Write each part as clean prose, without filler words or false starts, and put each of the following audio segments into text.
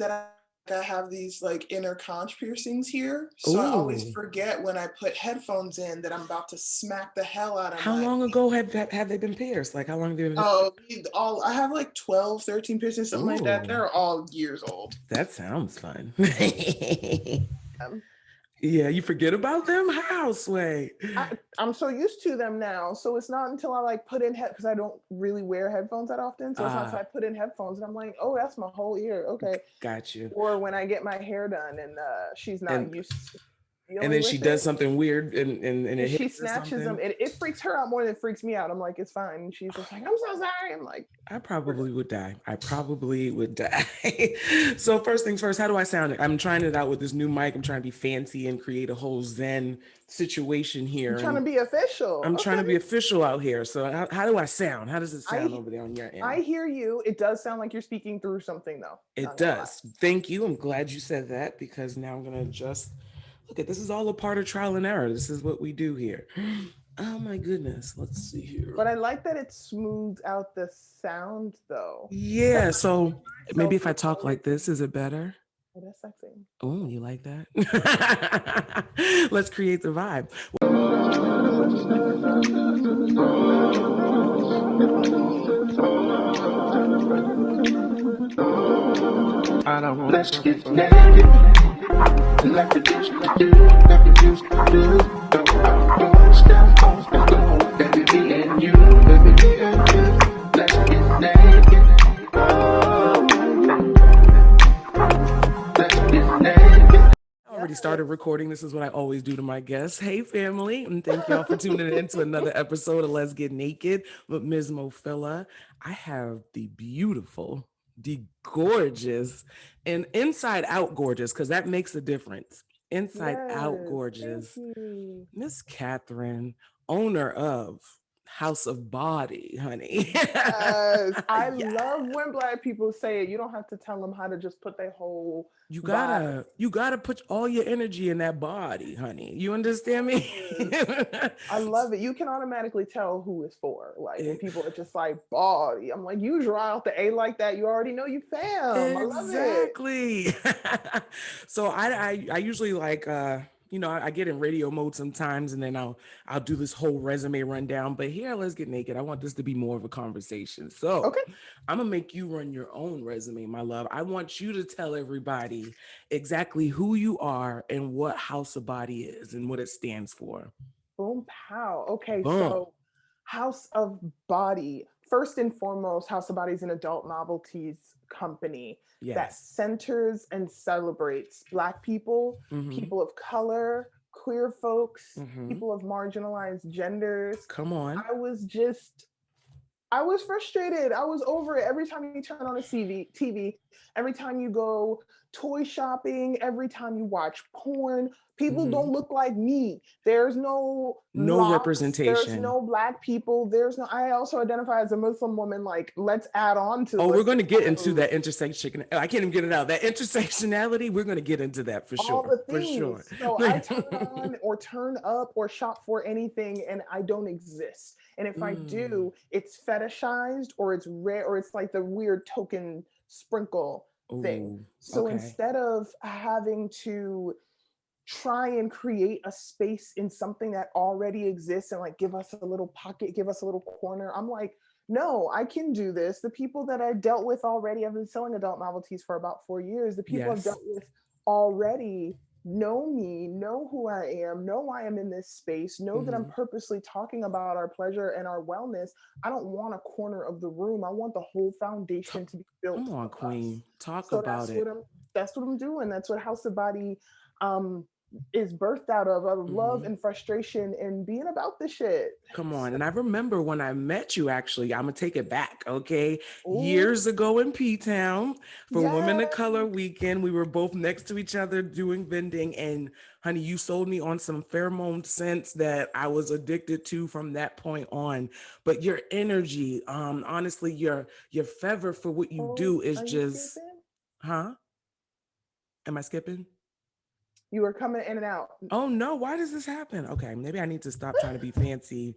that I have these like inner conch piercings here. So I always Ooh. forget when I put headphones in that I'm about to smack the hell out of How my. long ago have they been pierced? Like how long have they been? Oh, all I have like 12, 13 piercings, something like that. Ooh, They're all years old. that sounds fun. Um, Yeah, you forget about them? How, Sway? I'm so used to them now. So it's not until I like put in head because I don't really wear headphones that often. So it's not until I put in headphones and I'm like, oh, that's my whole ear. Okay. Got you. Or when I get my hair done and she's not And used to and dealing then she with does it. something weird and And it she hits or snatches them. something. It freaks her out more than it freaks me out. I'm like, it's fine. And she's just like, I'm so sorry. I'm like, I probably would die. I probably would die. So first things first, how do I sound? I'm trying it out with this new mic. I'm trying to be fancy and create a whole Zen situation I'm here. trying to And be official. I'm trying to Okay. be official out here. So how do I sound? How does it sound I over there on your I end? hear you. It does sound like you're speaking through something though. It Not gonna lie. does. Thank you. I'm glad you said that because now I'm gonna just look at this is all a part of trial and error. This is what we do here. Oh my goodness. Let's see here. But I like that it smooths out the sound though. Because Yeah, so maybe myself if I with talk always like this, is it better? oh, that's sexy. Oh, you like that? Let's create the vibe. I don't want Let's get naked. Like the juice to do, like the juice to do. Don't step on the floor. Let me be and you, let me be and you. Let's get naked. Let's get naked. I already started recording. This is what I always do to my guests. Hey, family, and thank y'all for tuning in to another episode of Lez Get Naked with MzMoPhila. I have the beautiful, the gorgeous, and inside out gorgeous, because that makes a difference. Inside out Yes. Thank gorgeous, you. Miss Kathryn, owner of House of Bawdy, honey. Yes. I Yeah. love when Black people say it. You don't have to tell them how to just put their whole You body. gotta put all your energy in that body, honey. You understand me? I love it. You can automatically tell who it's for. Like when E- people are just like body. I'm like, you draw out the A like that. You already know you fam. I love it. exactly. So I usually like I get in radio mode sometimes and then I'll do this whole resume rundown. But here, Let's Get Naked. I want this to be more of a conversation. So Okay. I'm gonna make you run your own resume, my love. I want you to tell everybody exactly who you are and what House of Body is and what it stands for. Boom pow. Okay, Boom. so House of Bawdy. First and foremost, House of Bawdy is an adult novelties company that Yes. centers and celebrates Black people, Mm-hmm. people of color, queer folks, Mm-hmm. people of marginalized genders. Come on. I was just I was frustrated. I was over it. Every time you turn on a TV, every time you go toy shopping, every time you watch porn, people Mm-hmm. don't look like me. There's no No locks. There's representation. no Black people. There's no. I also identify as a Muslim woman. Like, let's add on to the Oh, we're list going of to get into taboos. that intersection. I can't even get it out. That intersectionality, we're going to get into that for All sure. the For sure. things. So I turn on or turn up or shop for anything and I don't exist. And if I Mm, do, it's fetishized or it's rare or it's like the weird token sprinkle thing. oh, So okay. instead of having to try and create a space in something that already exists and like give us a little pocket, give us a little corner, I'm like, no, I can do this. The people that I dealt with already, I've been selling adult novelties for about 4 years. The people I've Yes. dealt with already know me, know who I am, know why I'm in this space, know that I'm Hmm. purposely talking about our pleasure and our wellness. I don't want a corner of the room. I want the whole foundation to be built Come on, of us. Queen. Talk So about it. that's what I'm doing. That's what House of Body um is birthed out of love Hmm. and frustration and being about the shit. Come on. So, And I remember when I met you, actually, I'm going to take it back. Okay. ooh, Years ago in P Town for Women of yes. Color Weekend, we were both next to each other doing vending. And honey, you sold me on some pheromone scents that I was addicted to from that point on. But your energy, honestly, your fervor for what you Oh, do is are you just, skipping? huh? Am I skipping? You were coming in and out. Oh no, why does this happen? Okay, maybe I need to stop trying to be fancy.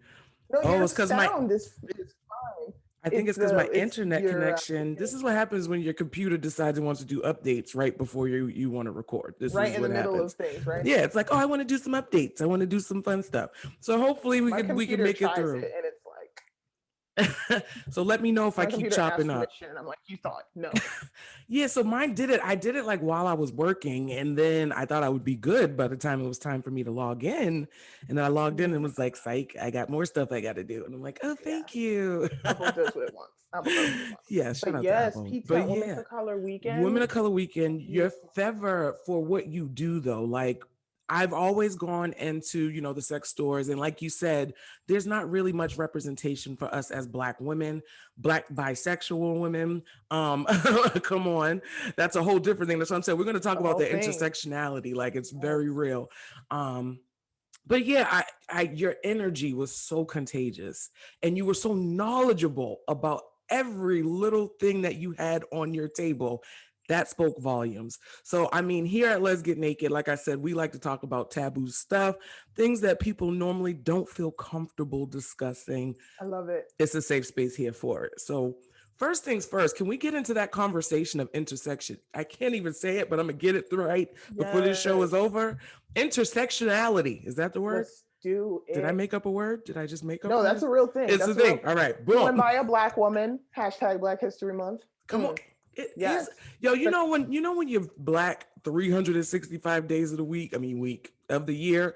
No, Oh, your it's because my sound is fine. I think it's because my it's internet your connection. This is what happens when your computer decides it wants to do updates right before you want to record. This right is in the what middle of happens. things, right? Yeah, it's like, oh, I want to do some updates. I want to do some fun stuff. So hopefully My we can computer make it tries it through. and it's like, So let me know if I my keep computer asks chopping up. permission and I'm like, you thought no. Yeah, so mine did it. I did it like while I was working, and then I thought I would be good by the time it was time for me to log in. And then I logged in and was like, psych, I got more stuff I got to do. And I'm like, oh, Yeah, thank you. Apple does what it wants. Apple does what it wants. Yeah, shout But out to yes, Apple. pizza, But Women yeah, for Color Women weekend, of Color Weekend, your beautiful. favor for what you do though, like I've always gone into, the sex stores, and like you said, there's not really much representation for us as Black women, Black bisexual women. Come on, that's a whole different thing. That's what I'm saying. We're going to talk The about whole the thing. intersectionality, like it's Yes. very real. But yeah, your energy was so contagious, and you were so knowledgeable about every little thing that you had on your table. That spoke volumes. So, I mean, here at Lez Get Naked, like I said, we like to talk about taboo stuff, things that people normally don't feel comfortable discussing. I love it. It's a safe space here for it. So, first things first, can we get into that conversation of intersection? I can't even say it, but I'm gonna get it right before this show Yes. is over. Intersectionality, is that the word? Let's do Did I it. make up a word? Did I just make up No, one? that's a real thing. It's the That's a real thing. thing. All right, Going boom. by a Black woman. Hashtag Black History Month. Come on. It Yes. is, yo, you know when you're Black 365 days of the week, week of the year.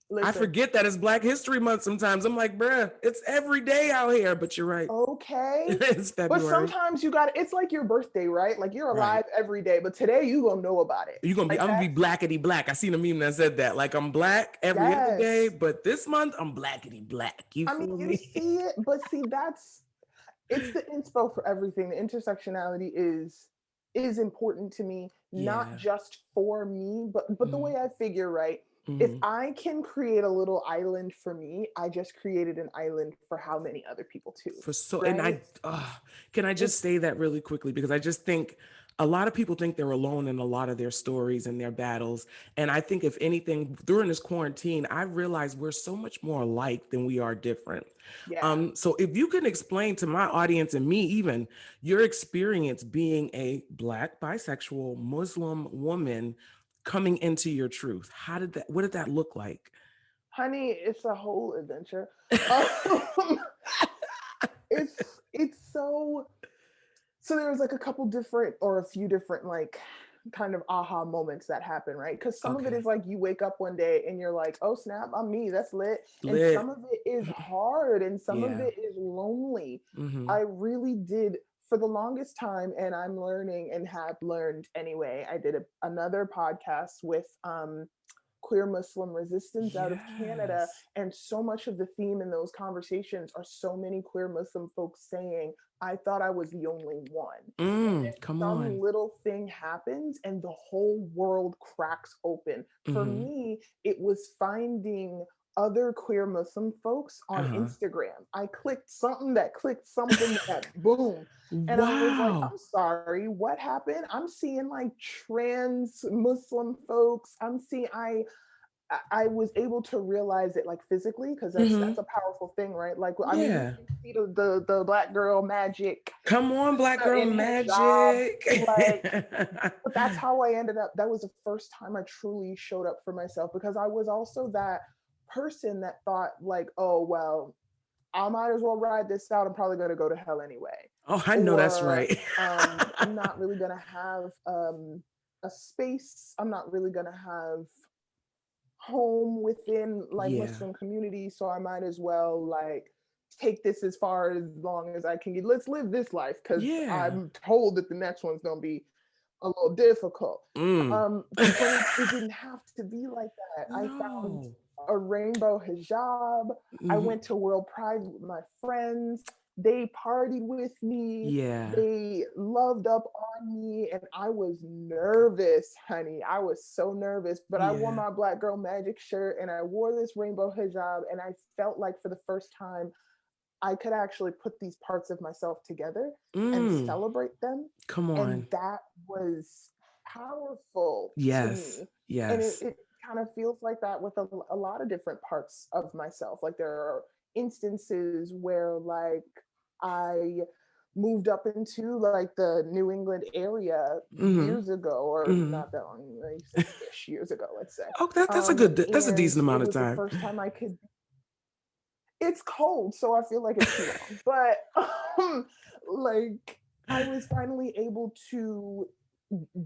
I Listen. forget that it's Black History Month sometimes. I'm like, bruh, it's every day out here, but you're right. Okay. It's But February. sometimes you got it's like your birthday, right? Like you're Right. alive every day, but today you gonna know about it. I'm Like gonna be that. blackety black. I seen a meme that said that. Like I'm Black every other day, Yes. but this month I'm blackety black. You I mean, feel you me? see it, but see, it's the inspo for everything. The intersectionality is important to me, not Yeah. just for me, but the Mm-hmm. way I figure, right? If Mm-hmm. I can create a little island for me, I just created an island for how many other people too, For so, and right? can I just It's say that really quickly, because I just think a lot of people think they're alone in a lot of their stories and their battles. And I think if anything, during this quarantine, I realized we're so much more alike than we are different. yeah. So if you can explain to my audience and me even your experience being a Black bisexual Muslim woman coming into your truth, what did that look like? Honey, it's a whole adventure. Um, it's so there was like a couple different or a few different like kind of aha moments that happen, right? Because some of it Okay. is like you wake up one day and you're like, oh snap, I'm me, that's lit. And some Lit. of it is hard and some of Yeah. it is lonely. Mm-hmm. I really did for the longest time, and I'm learning and have learned anyway. I did another podcast with queer Muslim resistance out of Canada. Yes. And so much of the theme in those conversations are so many queer Muslim folks saying, I thought I was the only one. And then Come some on. little thing happens and the whole world cracks open. For Mm-hmm. me, it was finding other queer Muslim folks on Uh-huh. Instagram. I clicked something that clicked something that boom. And I was like, Wow. I'm sorry, what happened? I'm seeing like trans Muslim folks. I was able to realize it like physically because Mm-hmm. that's a powerful thing, right? Like I mean, Yeah. you see the black girl magic Come on, Black sister girl in hijab, magic. like. But that's how I ended up. That was the first time I truly showed up for myself because I was also that person that thought like, oh well, I might as well ride this out. I'm probably going to go to hell anyway, Oh, I know that's or right. I'm not really going to have a space. I'm not really going to have home within like Yeah. Muslim community, so I might as well like take this as far as long as I can get. Let's live this life because Yeah. I'm told that the next one's gonna be a little difficult. Mm. But it didn't have to be like that. I found No. a rainbow hijab. I Mm-hmm. went to World Pride with my friends. They partied with me. Yeah. They loved up on me, and I was nervous, honey. I was so nervous, but I wore Yeah. my Black Girl Magic shirt and I wore this rainbow hijab, and I felt like for the first time I could actually put these parts of myself together and Mm. celebrate them. Come And on. that was powerful to Yes. me. And Yes. it kind of feels like that with a lot of different parts of myself. Like there are instances where like I moved up into like the New England area Mm-hmm. years ago, or Mm-hmm. not that long, like 6-ish years ago, let's say. Oh, that's a And decent it amount of was the time. first time I could. It's cold, so I feel like it's too long. But like I was finally able to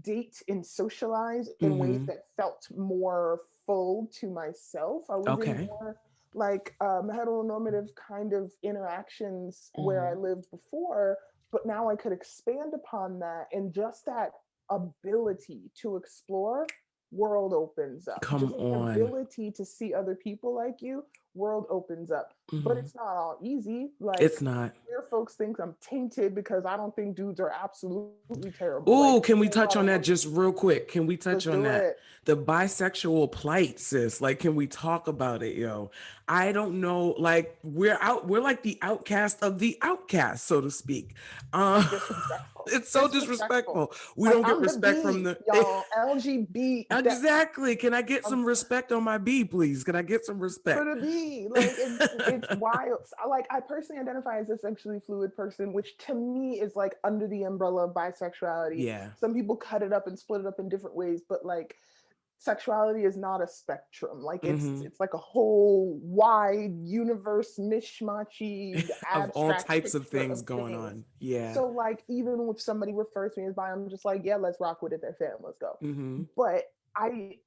date and socialize in ways Mm-hmm. that felt more full to myself. I was in Okay. more like heteronormative kind of interactions where I Mm-hmm. lived before, but now I could expand upon that, and just that ability to explore, world opens up. Come Just the on. ability to see other people like you, world opens up. But Mm-hmm. it's not all easy. Like It's not. queer folks think I'm tainted because I don't think dudes are absolutely terrible. Like, Oh, can we there's a touch lot on of that room. just real quick? Can we touch Let's on do that? it. The bisexual plight, sis. Like, can we talk about it, yo? I don't know. Like, we're like the outcast of the outcast, so to speak. Um, Disrespectful. it's so Disrespectful. disrespectful. We Like, don't get I'm the respect from B, the y'all. LGB. That exactly. Can I get I'm some respect on my B, please? Can I get some for respect? the B. Like, it's wild. Like, I personally identify as a sexually fluid person, which to me is like under the umbrella of bisexuality. Yeah. Some people cut it up and split it up in different ways, but like sexuality is not a spectrum. Like, Hmm. it's like a whole wide universe, mishmashy, Of all abstract types of picture things of going things. on. Yeah. So like, even if somebody refers to me as bi, I'm just like, yeah, let's rock with it. They're fam, let's go. Hmm. But I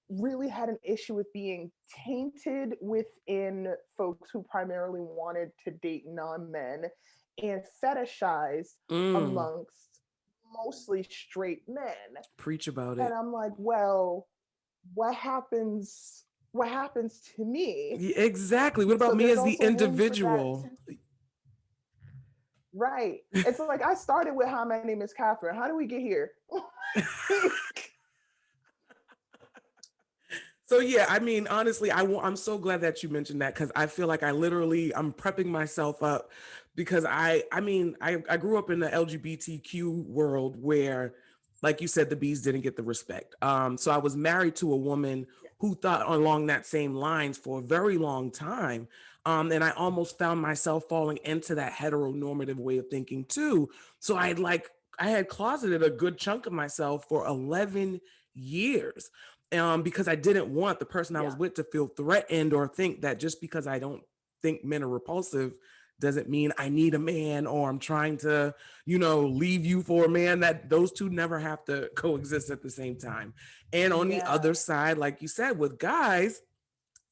really had an issue with being tainted within folks who primarily wanted to date non-men and fetishized Mm. amongst mostly straight men. Preach about And it. I'm like, well, what happens what happens to me? Exactly. What about So me there's as the also room for that individual? too. Right. It's like I started with, hi, my name is Kathryn. How do we get here? So yeah, I mean, honestly, I'm so glad that you mentioned that because I feel like I'm prepping myself up because I grew up in the LGBTQ world where, like you said, the bees didn't get the respect. So I was married to a woman who thought along that same lines for a very long time. And I almost found myself falling into that heteronormative way of thinking too. So I had closeted a good chunk of myself for 11 years because I didn't want the person I Yeah. was with to feel threatened or think that just because I don't think men are repulsive doesn't mean I need a man or I'm trying to, leave you for a man. That those two never have to coexist at the same time. And on the Yeah. other side, like you said, with guys,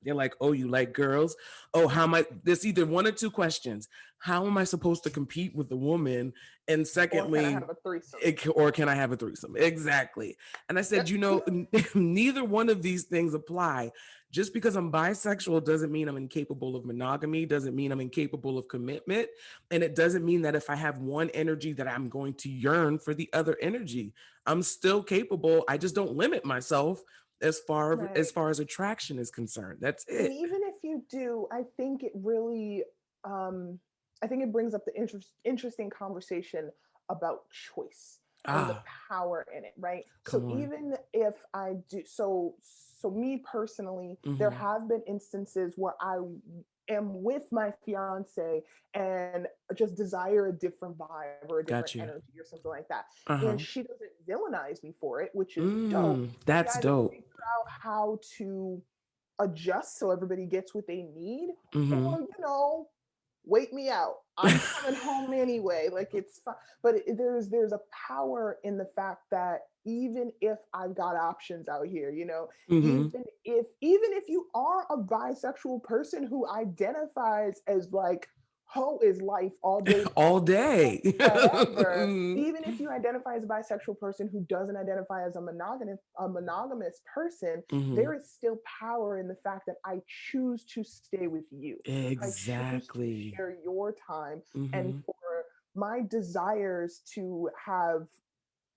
they're like, oh, you like girls? Oh, how am I? There's either one or two questions. How am I supposed to compete with a woman? And Or can I secondly, have a threesome? or can I have a threesome? Exactly. And I said, neither one of these things apply. Just because I'm bisexual doesn't mean I'm incapable of monogamy, doesn't mean I'm incapable of commitment. And it doesn't mean that if I have one energy that I'm going to yearn for the other energy. I'm still capable. I just don't limit myself as Right. far as attraction is concerned. That's And it. even if you do, I think it really, um, I think it brings up the interesting conversation about choice and the Ah, power in it, right? So come on. even if I do, so me personally, there Hmm. have been instances where I am with my fiance and just desire a different vibe or a different Got you. energy or something like that, and Uh-huh. she doesn't villainize me for it, which is dope. We That's either dope. figure out how to adjust so everybody gets what they need, Hmm. or wait me out. I'm coming home anyway. Like, it's fine. But there's a power in the fact that even if I've got options out here, Hmm. even if you are a bisexual person who identifies as like ho is life all day All day. whatever, even if you identify as a bisexual person who doesn't identify as a monogamous person, Hmm. there is still power in the fact that I choose to stay with you. I choose to Exactly. share your time, and Hmm. for my desires to have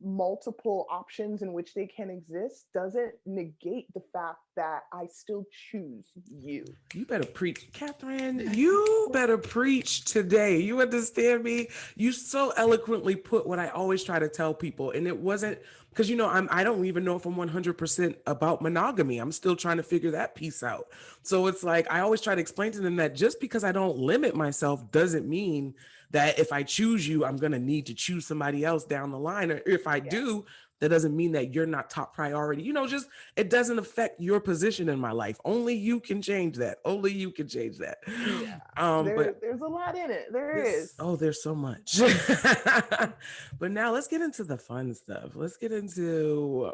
multiple options in which they can exist doesn't negate the fact that I still choose you. You better preach, Kathryn. You better preach today. You understand me? You so eloquently put what I always try to tell people, and it wasn't because I don't even know if I'm 100% about monogamy. I'm still trying to figure that piece out. So it's like I always try to explain to them that just because I don't limit myself doesn't mean that if I choose you, I'm gonna need to choose somebody else down the line, or if I Yeah. do, that doesn't mean that you're not top priority. Just it doesn't affect your position in my life. Only you can change that. Only you can change that. Yeah. But There's a lot in it. There is. there's so much. But now let's get into the fun stuff. Let's get into,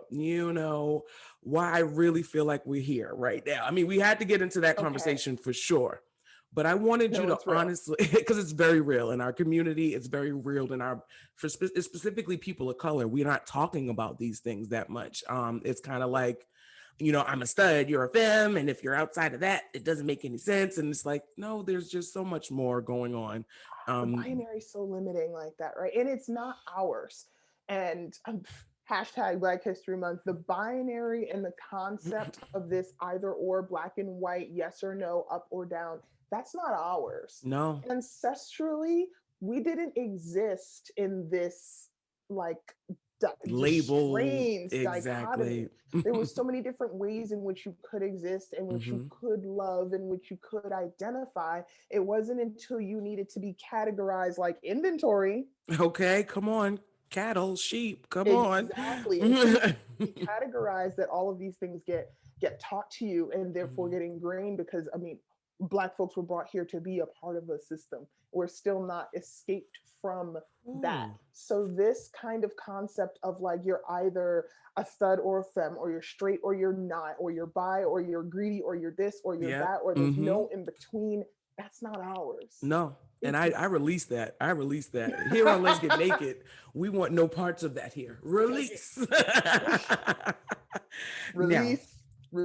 why I really feel like we're here right now. I mean, we had to get into that Okay. conversation for sure. But I wanted you No, to it's real. honestly, because it's very real in our community, it's very real in specifically people of color. We're not talking about these things that much. It's kind of like, I'm a stud, you're a femme, and if you're outside of that, it doesn't make any sense. And it's like, no, there's just so much more going on. The binary is so limiting like that, right? And it's not ours. And hashtag Black History Month, the binary and the concept of this either or, black and white, yes or no, up or down, that's not ours. No. Ancestrally, we didn't exist in this like just Label, strange exactly. dichotomy. There was so many different ways in which you could exist, in which you could love, in which you could identify. It wasn't until you needed to be categorized like inventory. Okay, come on. Cattle, sheep, come on. Exactly. Until you be categorized that all of these things get taught to you and therefore get ingrained, because I mean, black folks were brought here to be a part of a system. We're still not escaped from that. Ooh. So this kind of concept of like you're either a stud or a femme, or you're straight or you're not, or you're bi or you're greedy or you're this or you're Yeah. that, or there's no in between, that's not ours. No. And It's I release that. I release that. Here on Let's Get Naked, we want no parts of that here. Release. Now, release,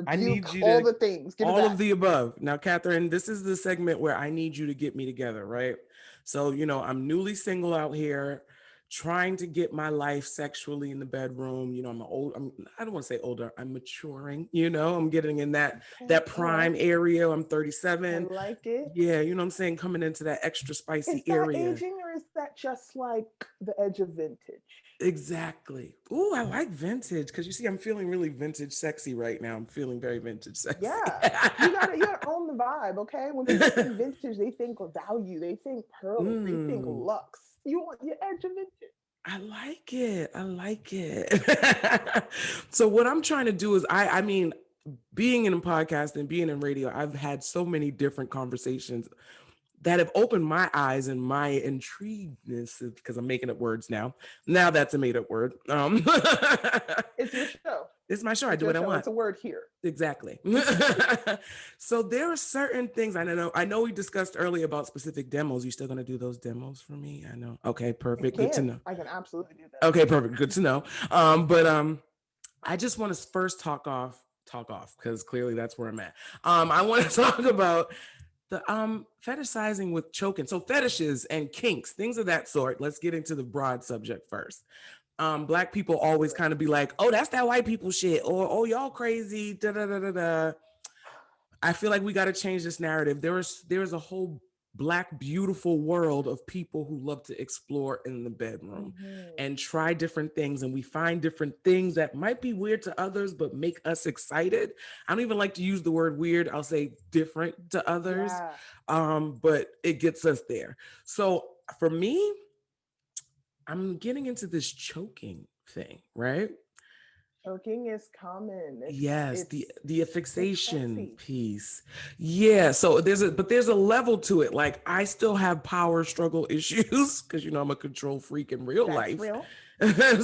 I need rebuke, you all to the things. Give it all back. of the above. Now, Kathryn, this is the segment where I need you to get me together, right? So, I'm newly single out here, trying to get my life sexually in the bedroom. I don't want to say older. I'm maturing. I'm getting in that Okay, all prime right. area. I'm I 37. like it. Yeah, you know what I'm saying? Coming into that extra Is spicy that area. aging, or is that just like the edge of vintage? Exactly. Ooh, I like vintage because you see, I'm feeling really vintage sexy right now. I'm feeling very vintage sexy. Yeah. You gotta own the vibe, okay? When people think vintage, they think value, they think pearls, they think Mm, luxe. You want your edge of vintage. I like it. I like it. So what I'm trying to do is I mean, being in a podcast and being in radio, I've had so many different conversations that have opened my eyes and my intrigueness, because I'm making up words now. Now that's a made up word. It's your show. It's my show. I It's do your what I show. want. It's a word here. Exactly. So there are certain things I know we discussed earlier about specific demos. You still going to do those demos for me? I know. Okay, I perfect. Good to can. know. I can absolutely do that. Okay, perfect. Good to know. But I just want to first talk off because clearly that's where I'm at. I want to talk about the fetishizing with choking. So fetishes and kinks, things of that sort. Let's get into the broad subject first. Black people always kind of be like, oh, that's that white people shit, or oh, y'all crazy, da da da da da. I feel like we got to change this narrative. There's a whole Black beautiful world of people who love to explore in the bedroom Mhm. and try different things, and we find different things that might be weird to others but make us excited. I don't even like to use the word weird. I'll say different to others. Yeah. But it gets us there. So for me, I'm getting into this choking thing, right? Choking is common. Yes, the It's fixation sexy. piece. Yeah, so there's a level to it. Like I still have power struggle issues because I'm a control freak in real That's life. real.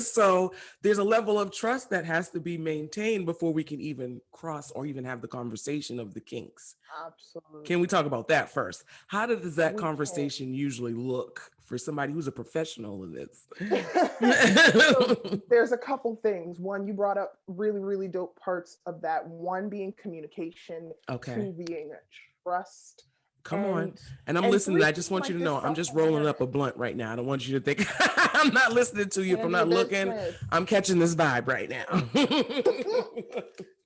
So there's a level of trust that has to be maintained before we can even cross or even have the conversation of the kinks. Can we Absolutely. talk about that first? How does that We can. conversation usually look for somebody who's a professional in this? So there's a couple things. One, you brought up really, really dope parts of that. One being communication, Okay. two being trust, Come on. And And I'm and listening. three, I just want you like to this know, I'm just rolling up self-awareness. a blunt right now. I don't want you to think I'm not listening to you. If I'm Handle your not looking, business. I'm catching this vibe right now.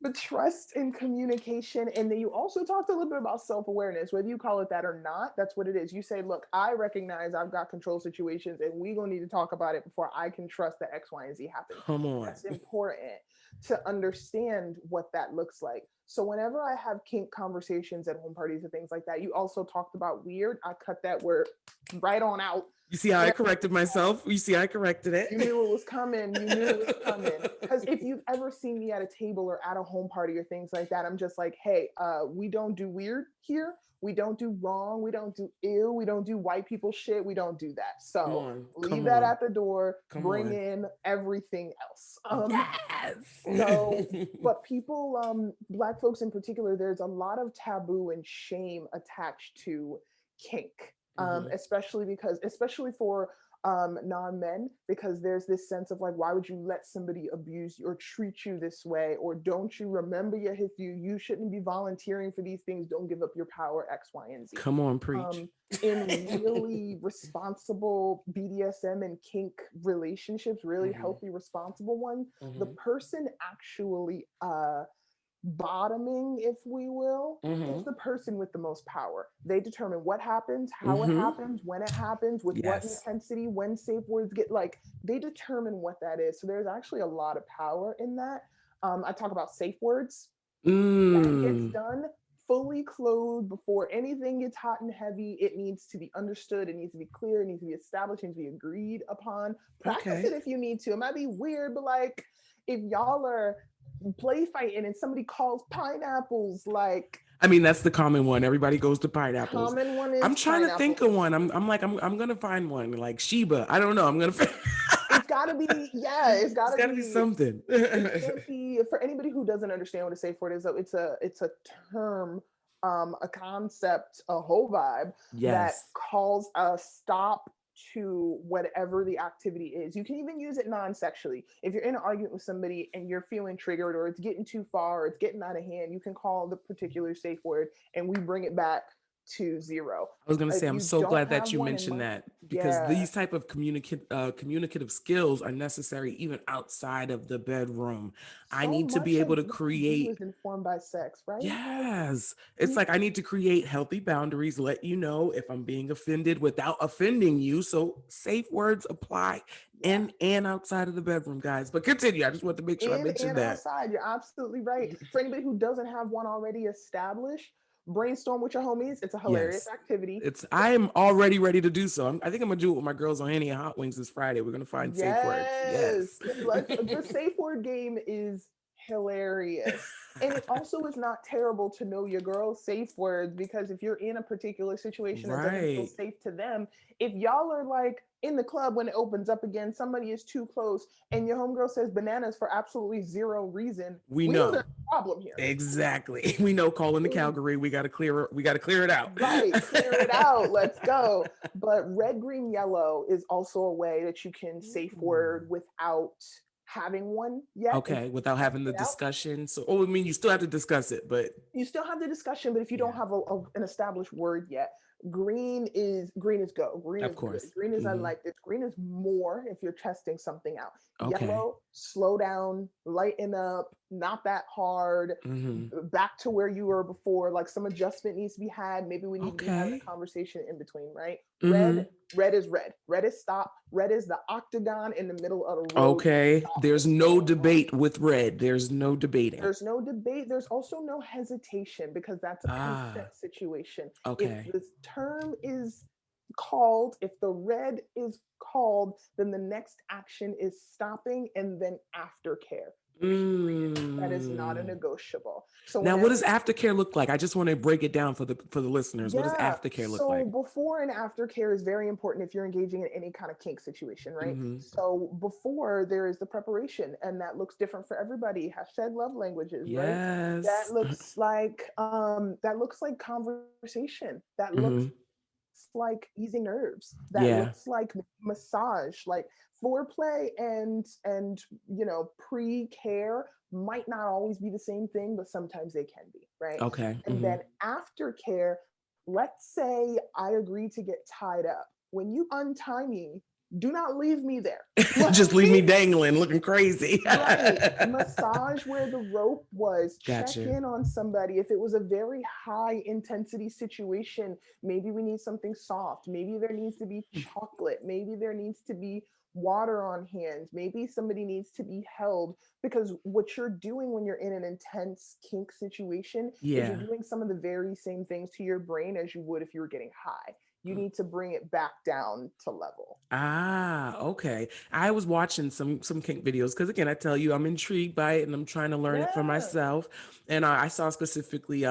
But trust and communication. And then you also talked a little bit about self-awareness, whether you call it that or not. That's what it is. You say, look, I recognize I've got control situations, and we're going to need to talk about it before I can trust that X, Y, and Z happens. Come on. That's important to understand what that looks like. So whenever I have kink conversations at home parties and things like that, you also talked about weird. I cut that word right on out. You see how I corrected myself? You see, I corrected it. You knew it was coming. You knew it was coming. Because if you've ever seen me at a table or at a home party or things like that, I'm just like, hey, we don't do weird here. We don't do wrong. We don't do ill. We don't do white people shit. We don't do that. So leave that at the door. Bring in everything else. So, but people, Black folks in particular, there's a lot of taboo and shame attached to kink, especially for non-men, because there's this sense of like, why would you let somebody abuse you or treat you this way? Or don't you remember your history? You shouldn't be volunteering for these things. Don't give up your power, X, Y, and Z. Come on, preach. In really responsible BDSM and kink relationships, really healthy, responsible ones, the person actually bottoming, if we will, is the person with the most power. They determine what happens, how it happens, when it happens, with what intensity, when safe words get, like, they determine what that is. So there's actually a lot of power in that. I talk about safe words. That gets done fully clothed before anything gets hot and heavy. It needs to be understood. It needs to be clear. It needs to be established. It needs to be agreed upon. Practice it if you need to. It might be weird, but like, if y'all are play fighting and somebody calls pineapples, like, I mean, that's the common one. Everybody goes to pineapples. Common one is I'm trying to think of one. I'm gonna find one like Sheba. I don't know. I'm gonna. It's gotta be, it's gotta be something. It can't be, for anybody who doesn't understand what a safe word is. It's a term, a concept, a whole vibe that calls a stop to whatever the activity is. You can even use it non-sexually. If you're in an argument with somebody and you're feeling triggered, or it's getting too far, or it's getting out of hand, you can call the particular safe word and we bring it back to zero. I was going to say, I'm so glad that you mentioned that, because these type of communicative skills are necessary even outside of the bedroom. I need to be able to create. Is informed by sex, right? Yes. It's like I need to create healthy boundaries, let you know if I'm being offended without offending you. So safe words apply in and outside of the bedroom, guys. But continue. I just want to make sure I mentioned that. Outside, you're absolutely right. For anybody who doesn't have one already established, brainstorm with your homies. It's a hilarious activity. I am already ready to do so. I think I'm gonna do it with my girls on Henny and Hot Wings this Friday. We're gonna find safe words. Yes. The safe word game is hilarious. And it also is not terrible to know your girl's safe words, because if you're in a particular situation that doesn't feel safe to them, if y'all are like in the club when it opens up again, somebody is too close and your homegirl says bananas for absolutely zero reason, we know there's a problem here. Exactly. We know, calling the Calgary, we got to clear it out. Right, clear it out. Let's go. But red, green, yellow is also a way that you can safe word without having one yet. Okay, without having the discussion. So, I mean, you still have to discuss it, but you still have the discussion. But if you don't have an established word yet, green is go. Green is good. Green is I like this. Green is more if you're testing something out. Yellow, slow down, lighten up, not that hard, back to where you were before. Like, some adjustment needs to be had. Maybe we need to be having a conversation in between, right? Red is red. Red is stop. Red is the octagon in the middle of the road. Okay. There's no debate with red. There's no debating. There's no debate. There's also no hesitation, because that's a consent situation. Okay. If this term is called, if the red is called, then the next action is stopping and then aftercare. That is not a negotiable. So now, what does aftercare look like? I just want to break it down for the listeners. What does aftercare look like? So before and aftercare is very important if you're engaging in any kind of kink situation, right? So before, there is the preparation, and that looks different for everybody. Hashtag love languages, right? That looks like conversation. That looks like easing nerves. That looks like massage, like foreplay and pre-care might not always be the same thing, but sometimes they can be, right? Okay. And then aftercare let's say I agree to get tied up. When you untie me, do not leave me there. Just leave me dangling, looking crazy. Right. Massage where the rope was. Check Gotcha. in on somebody. If it was a very high intensity situation, maybe we need something soft. Maybe there needs to be chocolate. Maybe there needs to be water on hand. Maybe somebody needs to be held, because what you're doing when you're in an intense kink situation is you're Yeah. doing some of the very same things to your brain as you would if you were getting high. You need to bring it back down to level. Ah, okay. I was watching some kink videos because again, I tell you, I'm intrigued by it and I'm trying to learn it for Yeah. myself. And I saw specifically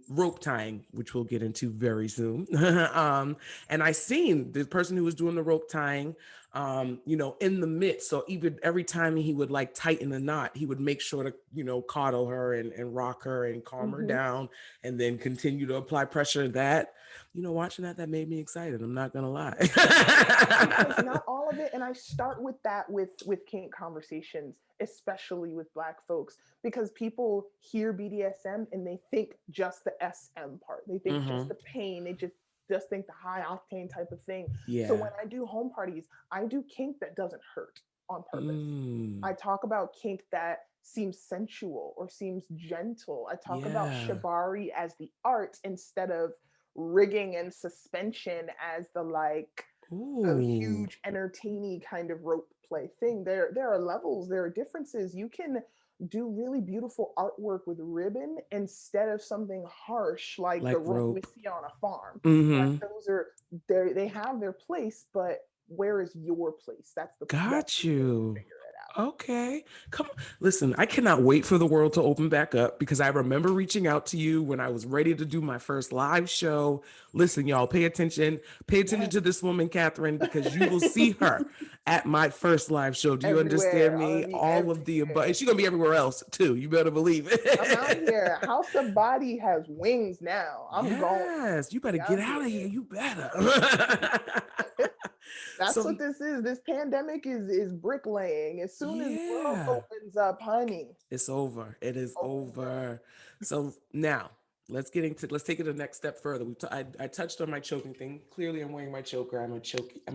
rope tying, which we'll get into very soon. And I seen the person who was doing the rope tying, in the midst. So even every time he would like tighten the knot, he would make sure to coddle her and rock her and calm her Hmm. down, and then continue to apply pressure. That watching that made me excited. I'm not gonna lie. Because not all of it, and I start with that with kink conversations, especially with Black folks, because people hear BDSM and they think just the SM part, they think just Hmm. the pain, they just think the high octane type of thing. So Yeah. when I do home parties, I do kink that doesn't hurt on purpose. Mm, I talk about kink that seems sensual or seems gentle. I talk about yeah. shibari as the art instead of rigging and suspension as the like a Ooh. huge entertaining kind of rope play thing. There are levels, there are differences. You can do really beautiful artwork with ribbon instead of something harsh like the Like rope we rope. see on a farm. Like Mm-hmm. those are they have their place, but where is your place? That's Got where you need to you. figure it out. Okay. Come on. Listen, I cannot wait for the world to open back up because I remember reaching out to you when I was ready to do my first live show. Listen, y'all, pay attention. Pay attention Yes. to this woman, Kathryn, because you will see her at my first live show. Do you understand Everywhere. I'm me? gonna be All of the above. And everywhere. she's going to be everywhere else too. You better believe I'm out it. here. House of Bawdy has wings now. I'm going. Yes, you better We get out out here. of here. You better. That's So, what this is. This pandemic is bricklaying. As soon as the world yeah. opens up, honey, It's over. It is over. over. So now let's take it a next step further. I touched on my choking thing. Clearly, I'm wearing my choker. I'm a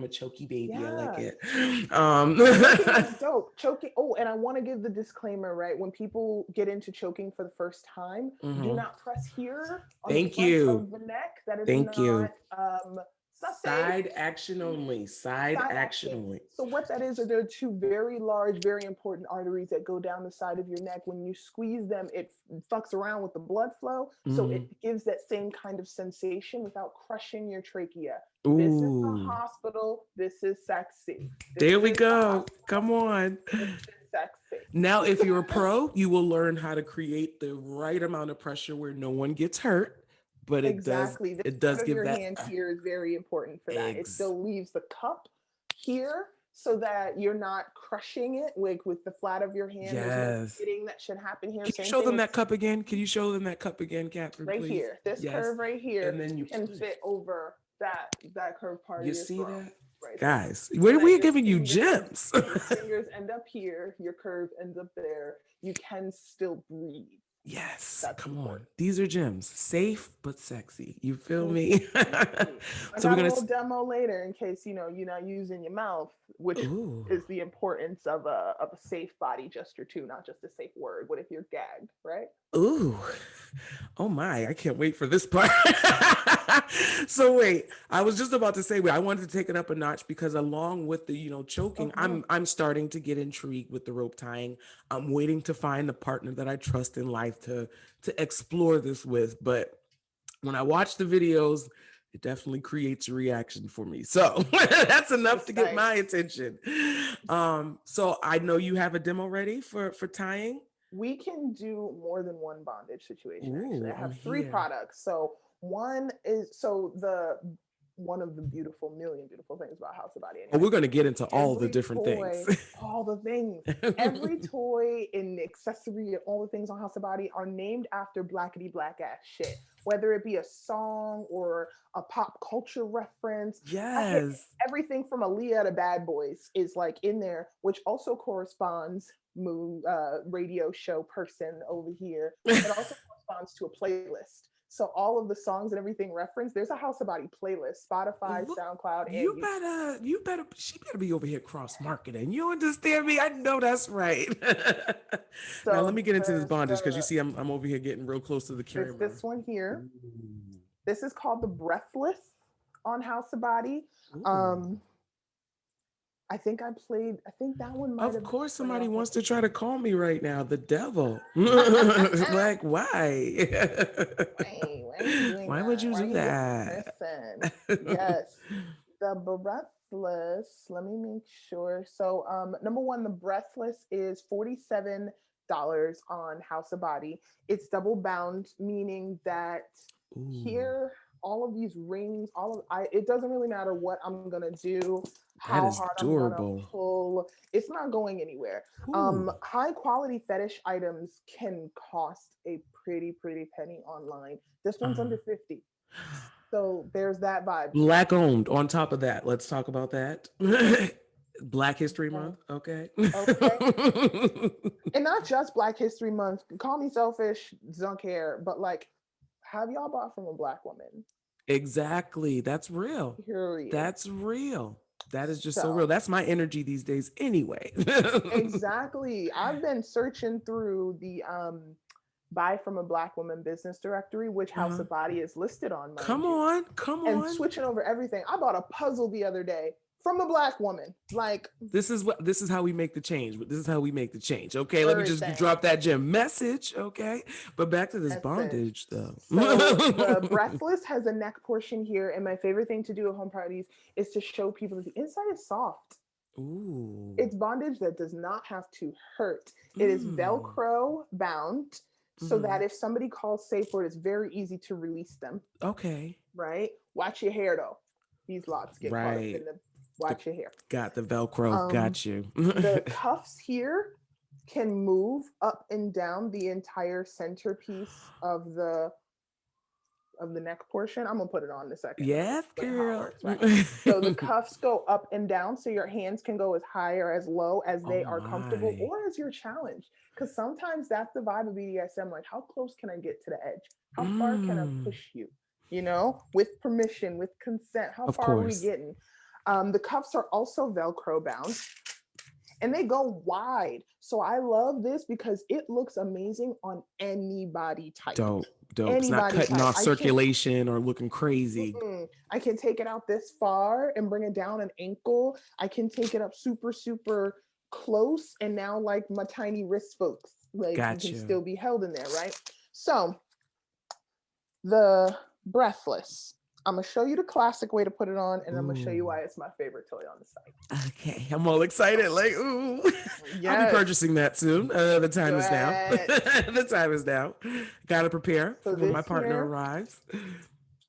choky baby. I like Yes. it. Choking is dope. Choking. Oh, and I want to give the disclaimer, right? When people get into choking for the first time, do Mhm. not press here on the Thank front you. of the neck. That is Thank you. not it's not safe. Side action only. Side Side action action. only. So what that is, are there are two very large, very important arteries that go down the side of your neck. When you squeeze them, it fucks around with the blood flow. So it Mhm. gives that same kind of sensation without crushing your trachea. This is the Ooh. hospital. This is sexy. This There we is the go. Come hospital. on. This is sexy. Now, if you're a pro, you will learn how to create the right amount of pressure where no one gets hurt, but it does Exactly. This it part does of give your that hand here is very important for that. It eggs. still leaves the cup here so that you're not crushing it with the flat of your hand. There's no Yes. pitting that should happen here. Can you Same show thing them with that cup again? Can you show them that cup again, Kathryn, right please? here. This Yes. curve right here And then you can fit over that curved part of you your see throat that? right there. Guys, So that we're giving you gems. your fingers end up here, your curve ends up there. You can still breathe. Yes, That's come on. important. These are gems. Safe but sexy. You feel me? Consistency. I So we're got a gonna little demo later in case you're not using your mouth, which ooh. is the importance of a safe body gesture too, not just a safe word. What if you're gagged, right? Ooh. Oh my, I can't wait for this part. So wait, I was just about to say wait, I wanted to take it up a notch because along with the, choking, Uh-huh. I'm starting to get intrigued with the rope tying. I'm waiting to find a partner that I trust in life to explore this with, but when I watch the videos, it definitely creates a reaction for me. So that's enough to get Precise. my attention. So I know you have a demo ready for tying. We can do more than one bondage situation actually. Ooh, I I'm have three here. products. So one is so the one of the beautiful million beautiful things about House of Body Oh, anyway. we're going to get into all the Every different things. toy, all the things, every toy and accessory and all the things on House of Body are named after blackety black ass shit. Whether it be a song or a pop culture reference, I hit Yes. everything from Aaliyah to Bad Boys is like in there, which also corresponds radio show person over here. It also corresponds to a playlist. So all of the songs and everything referenced, there's a House of Bawdy playlist, Spotify, Look, SoundCloud, and you YouTube. better, she better be over here cross marketing. You understand me? I know that's right. Now let me So get into this there's bondage because you see, I'm over here getting real close to the there's camera. this one here. Ooh. This is called the Breathless on House of Bawdy. Ooh. I think that one might Of have course, started somebody off wants to as try to call me right now, the devil. Like, why? why are you doing Why would that? you Why are do you that? listen? Yes. The breathless, let me make sure. So number one, the breathless is $47 on House of Bawdy. It's double bound, meaning that Ooh, here all of these rings, it doesn't really matter what I'm gonna do, that how is hard I'm gonna durable. pull, it's not going anywhere. Ooh. High quality fetish items can cost a pretty penny online. This one's under Uh, 50. So there's that vibe. Black owned on top of that. Let's talk about that. Black History Okay. Month. Okay. Okay. And not just Black History Month. Call me selfish, don't care. But like, have y'all bought from a Black woman? Exactly. That's real. Period. That's real. That is just so real. So That's my energy these days anyway. exactly. I've been searching through the buy from a Black woman business directory, which House Uh-huh. of Bawdy is listed on, mind Come you, on. Come and on. switching over everything. I bought a puzzle the other day from a Black woman. Like, This is how we make the change. This is how we make the change. Okay. Let me just everything. drop that gem message. Okay. But back to this Message. bondage though. So the breathless has a neck portion here, and my favorite thing to do at home parties is to show people that the inside is soft. Ooh. It's bondage that does not have to hurt. It is Mm. Velcro bound so Mm-hmm. that if somebody calls safe word, it's very easy to release them, Okay. right? Watch your hair though. These locks get caught up Right. in the The, watch your hair. got the Velcro. Um, Got you. the cuffs here can move up and down the entire centerpiece of the neck portion. I'm gonna put it on in a second and I'm gonna Yes, explain how it girl. works, right? So the cuffs go up and down, so your hands can go as high or as low as Oh they are comfortable my. or as you're challenged. Because sometimes that's the vibe of BDSM. Like, how close can I get to the edge? How far can I Mm. push you? You know, with permission, with consent. How Of far are we course. getting? The cuffs are also Velcro bound and they go wide. So I love this because it looks amazing on any body type. Dope. Dope. It's Any not body cutting type. off circulation or looking crazy. I can take it out this far and bring it down an ankle. I can take it up super close and now like my tiny wrist folks, like you can Gotcha. still be held in there, right? So the breathless. I'm gonna show you the classic way to put it on, and I'm gonna show you Ooh. why it's my favorite toy on the site. Okay. I'm all excited. Like, ooh. I'll be Yes. purchasing that soon. The time is now. Good. The time is now. Gotta prepare for So when my this partner here arrives.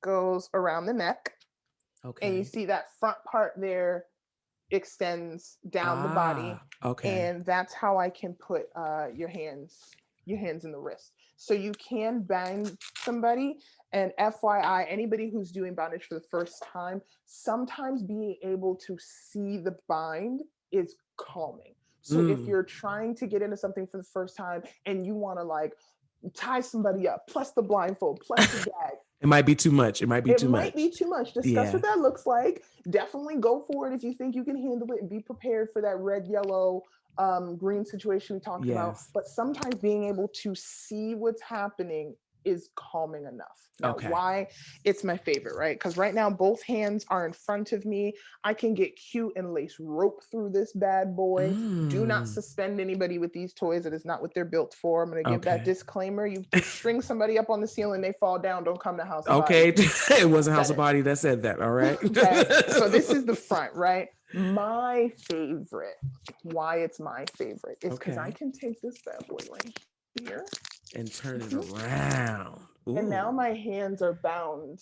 goes around the neck, and you Okay. see that front part there extends down the body, Ah, okay. and that's how I can put your hands in the wrist. So you can bang somebody. And FYI, anybody who's doing bondage for the first time, sometimes being able to see the bind is calming. So if Mm. you're trying to get into something for the first time and you want to like tie somebody up, plus the blindfold, plus the gag, It might be too much. It might be it too might be much. too much. Discuss Yeah. what that looks like. Definitely go for it if you think you can handle it and be prepared for that red, yellow, green situation we talked about. Yes. But sometimes being able to see what's happening is calming enough. Now, Okay. why it's my favorite, right? Because right now both hands are in front of me. I can get cute and lace rope through this bad boy. Do not Mm. suspend anybody with these toys. It is not what they're built for. I'm going to give that Okay. disclaimer. You string somebody up on the ceiling, they fall down. Don't come to House of Bawdy. Okay. It wasn't House Said of it. Bawdy that said that. All right. Okay. So this is the front, right? My favorite. Why it's my favorite is because I Okay. can take this bad boy right here. And turn it Mhm. around. And now Ooh. my hands are bound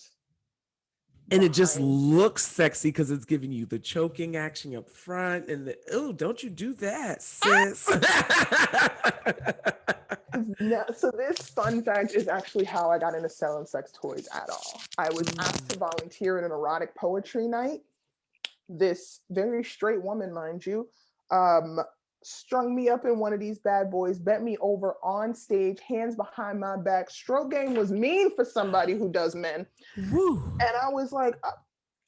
And it just behind. looks sexy because it's giving you the choking action up front and the oh, don't you do that, sis. No, so this fun fact is actually how I got into selling sex toys at all. I was asked Mm. to volunteer at an erotic poetry night. This very straight woman, mind you, um, strung me up in one of these bad boys, bent me over on stage, hands behind my back. Stroke game was mean for somebody who does men. Woo. And I was like,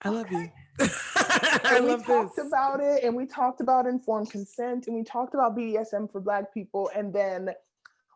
I love okay. you. I And we love talked this. about it, and we talked about informed consent, and we talked about BDSM for Black people. And then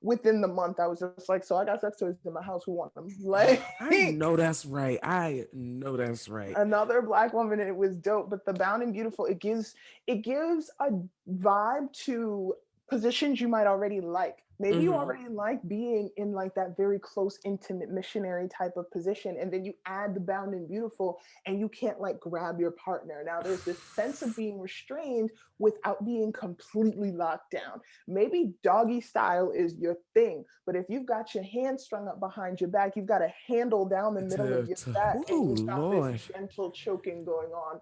within the month, I was just like, so I got sex toys in my house. Who want them? Like, I know that's right. I know that's right. another Black woman, and it was dope. But the Bound and Beautiful, it gives a vibe to positions you might already like. Maybe you already like being in like that very close, intimate missionary type of position, and then you add the Bound and Beautiful, and you can't like grab your partner. Now there's this sense of being restrained without being completely locked down. Maybe doggy style is your thing, but if you've got your hands strung up behind your back, you've got a handle down the middle of your back, and Oh you've got this Lord. gentle choking going on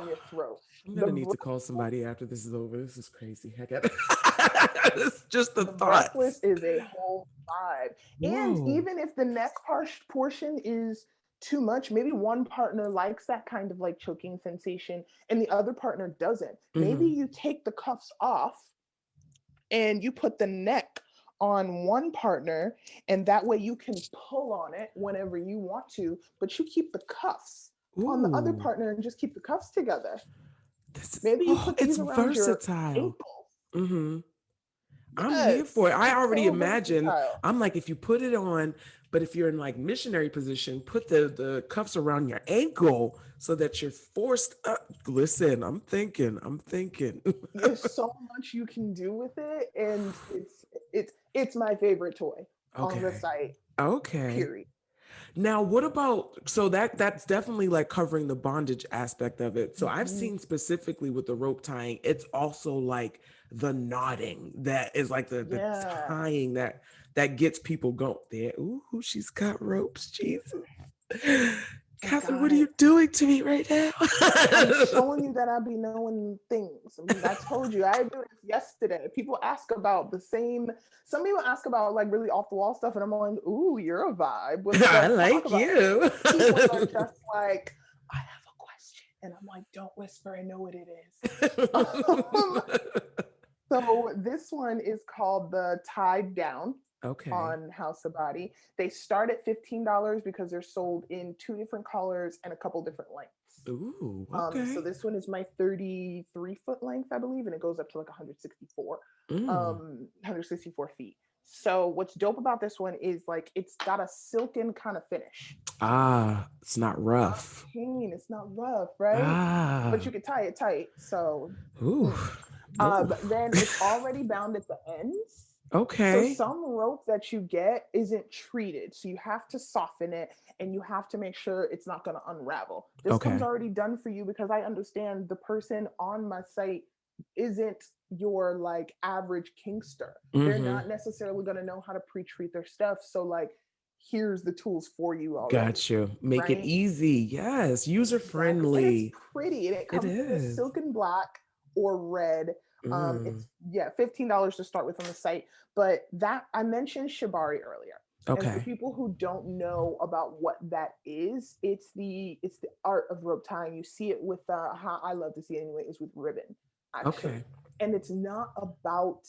your throat. I'm The gonna need to call somebody after this is over. This is crazy. I got it's just the breathless thoughts. is a whole vibe. And Whoa. even if the neck portion is too much, maybe one partner likes that kind of like choking sensation and the other partner doesn't. Maybe you take the cuffs off and you put the neck on one partner, and that way you can pull on it whenever you want to, but you keep the cuffs on the other Ooh. partner and just keep the cuffs together. This is, Maybe you oh, put it's these around your versatile. ankles. Mm-hmm. I'm here for Yes, it. I it's already so imagine. versatile. I'm like, if you put it on, but if you're in like missionary position, put the cuffs around your ankle so that you're forced up. Listen, I'm thinking. I'm thinking. There's so much you can do with it, and it's my favorite toy on the Okay. site. Okay. Period. Now, what about so that's definitely like covering the bondage aspect of it. So I've Mhm. seen specifically with the rope tying, it's also like the knotting that is like the Yeah. tying that gets people going there. Ooh, she's got ropes, Jesus. I Kathryn, what got are you it. doing to me right now? I'm showing you that I be knowing things. I told you I did this yesterday. People ask about the same. Some people ask about like really off the wall stuff, and I'm like, "Ooh, you're a vibe. What's I up? Talk like about it." you. People are just like, "I have a question," and I'm like, "Don't whisper. I know what it is." So this one is called the Tied Down Okay. on House of Bawdy. They start at $15 because they're sold in two different colors and a couple different lengths. Ooh, So okay. this one is my 33-foot length, I believe, and it goes up to like Mm. 164 feet. So what's dope about this one is like it's got a silken kind of finish. Ah, it's not It's not rough. pain, it's not rough, right? But Ah. you can tie it tight. So Ooh. Ooh. then it's already bound at the ends. So Okay. some rope that you get isn't treated. So you have to soften it and you have to make sure it's not going to unravel. This comes Okay. already done for you because I understand the person on my site isn't your like average kinkster. They're Mm-hmm. not necessarily going to know how to pre-treat their stuff. So like here's the tools for you already, Got you. Make it right? easy. Yes. User Exactly. And it's friendly. pretty and it It comes in this is. silken black or red. Mm. It's yeah, $15 to start with on the site. But that I mentioned shibari earlier. And for Okay. people who don't know about what that is, it's the art of rope tying. You see it with how I love to see it anyway, is with ribbon, actually. Okay. And it's not about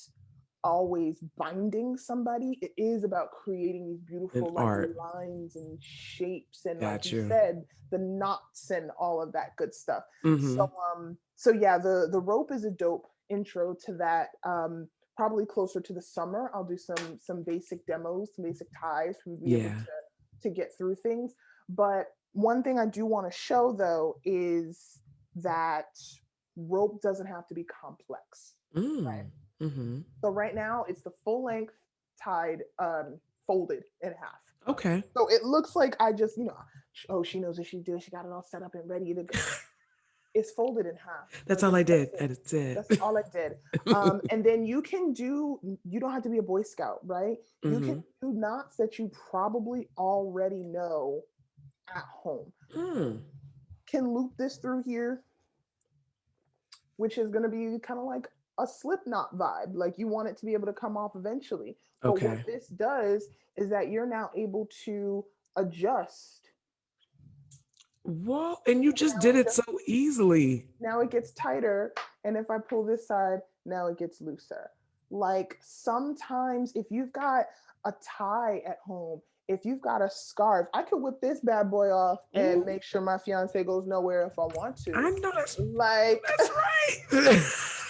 always binding somebody. It is about creating these An beautiful like art. lines and shapes and like Got you you. said, the knots and all of that good stuff. Mm-hmm. So yeah, the rope is a dope intro to that. Probably closer to the summer, I'll do some basic demos, some basic ties for you to be able Yeah. to get through things. But one thing I do want to show though is that rope doesn't have to be complex. Right. Mm. Mm-hmm. So right now it's the full length tied, folded in half. Okay. So it looks like I just, oh, she knows what she's doing. She got it all set up and ready to go. It's folded in half. That's Like all I that's did. it. That's it. That's all I did. And then you don't have to be a Boy Scout, right? You can Mm-hmm. do knots that you probably already know at home. Mm. Can loop this through here, which is going to be kind of like a slip knot vibe. Like you want it to be able to come off eventually. But what Okay. this does is that you're now able to adjust. Well, and you just Now did it it just so easily. now it gets tighter. And if I pull this side, now it gets looser. Like sometimes if you've got a tie at home, if you've got a scarf, I could whip this bad boy off and Ooh, make sure my fiance goes nowhere if I want to. I know Like that's right.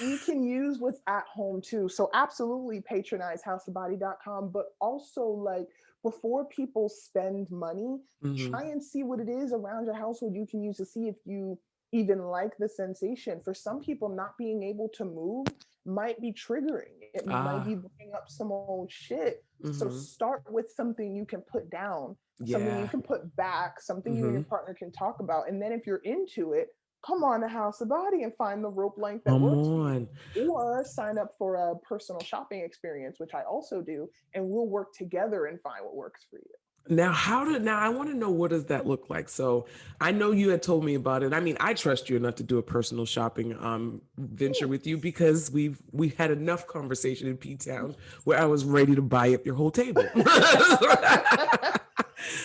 you can use what's at home too. So absolutely patronize houseofbawdy.com, but also like before people spend money, Hmm. try and see what it is around your household you can use to see if you even like the sensation. For some people, not being able to move might be triggering. It might be Ah, bringing up some old shit. So hmm. start with something you can put down, something you Yeah. can put back, something you and your Hmm. partner can talk about. And then if you're into it, come on to House of Bawdy and find the rope length that Come works for you. on. Or sign up for a personal shopping experience, which I also do, and we'll work together and find what works for you. Now I want to know, what does that look like? So I know you had told me about it. I mean, I trust you enough to do a personal shopping venture with you, Thanks. because we had enough conversation in P Town where I was ready to buy up your whole table.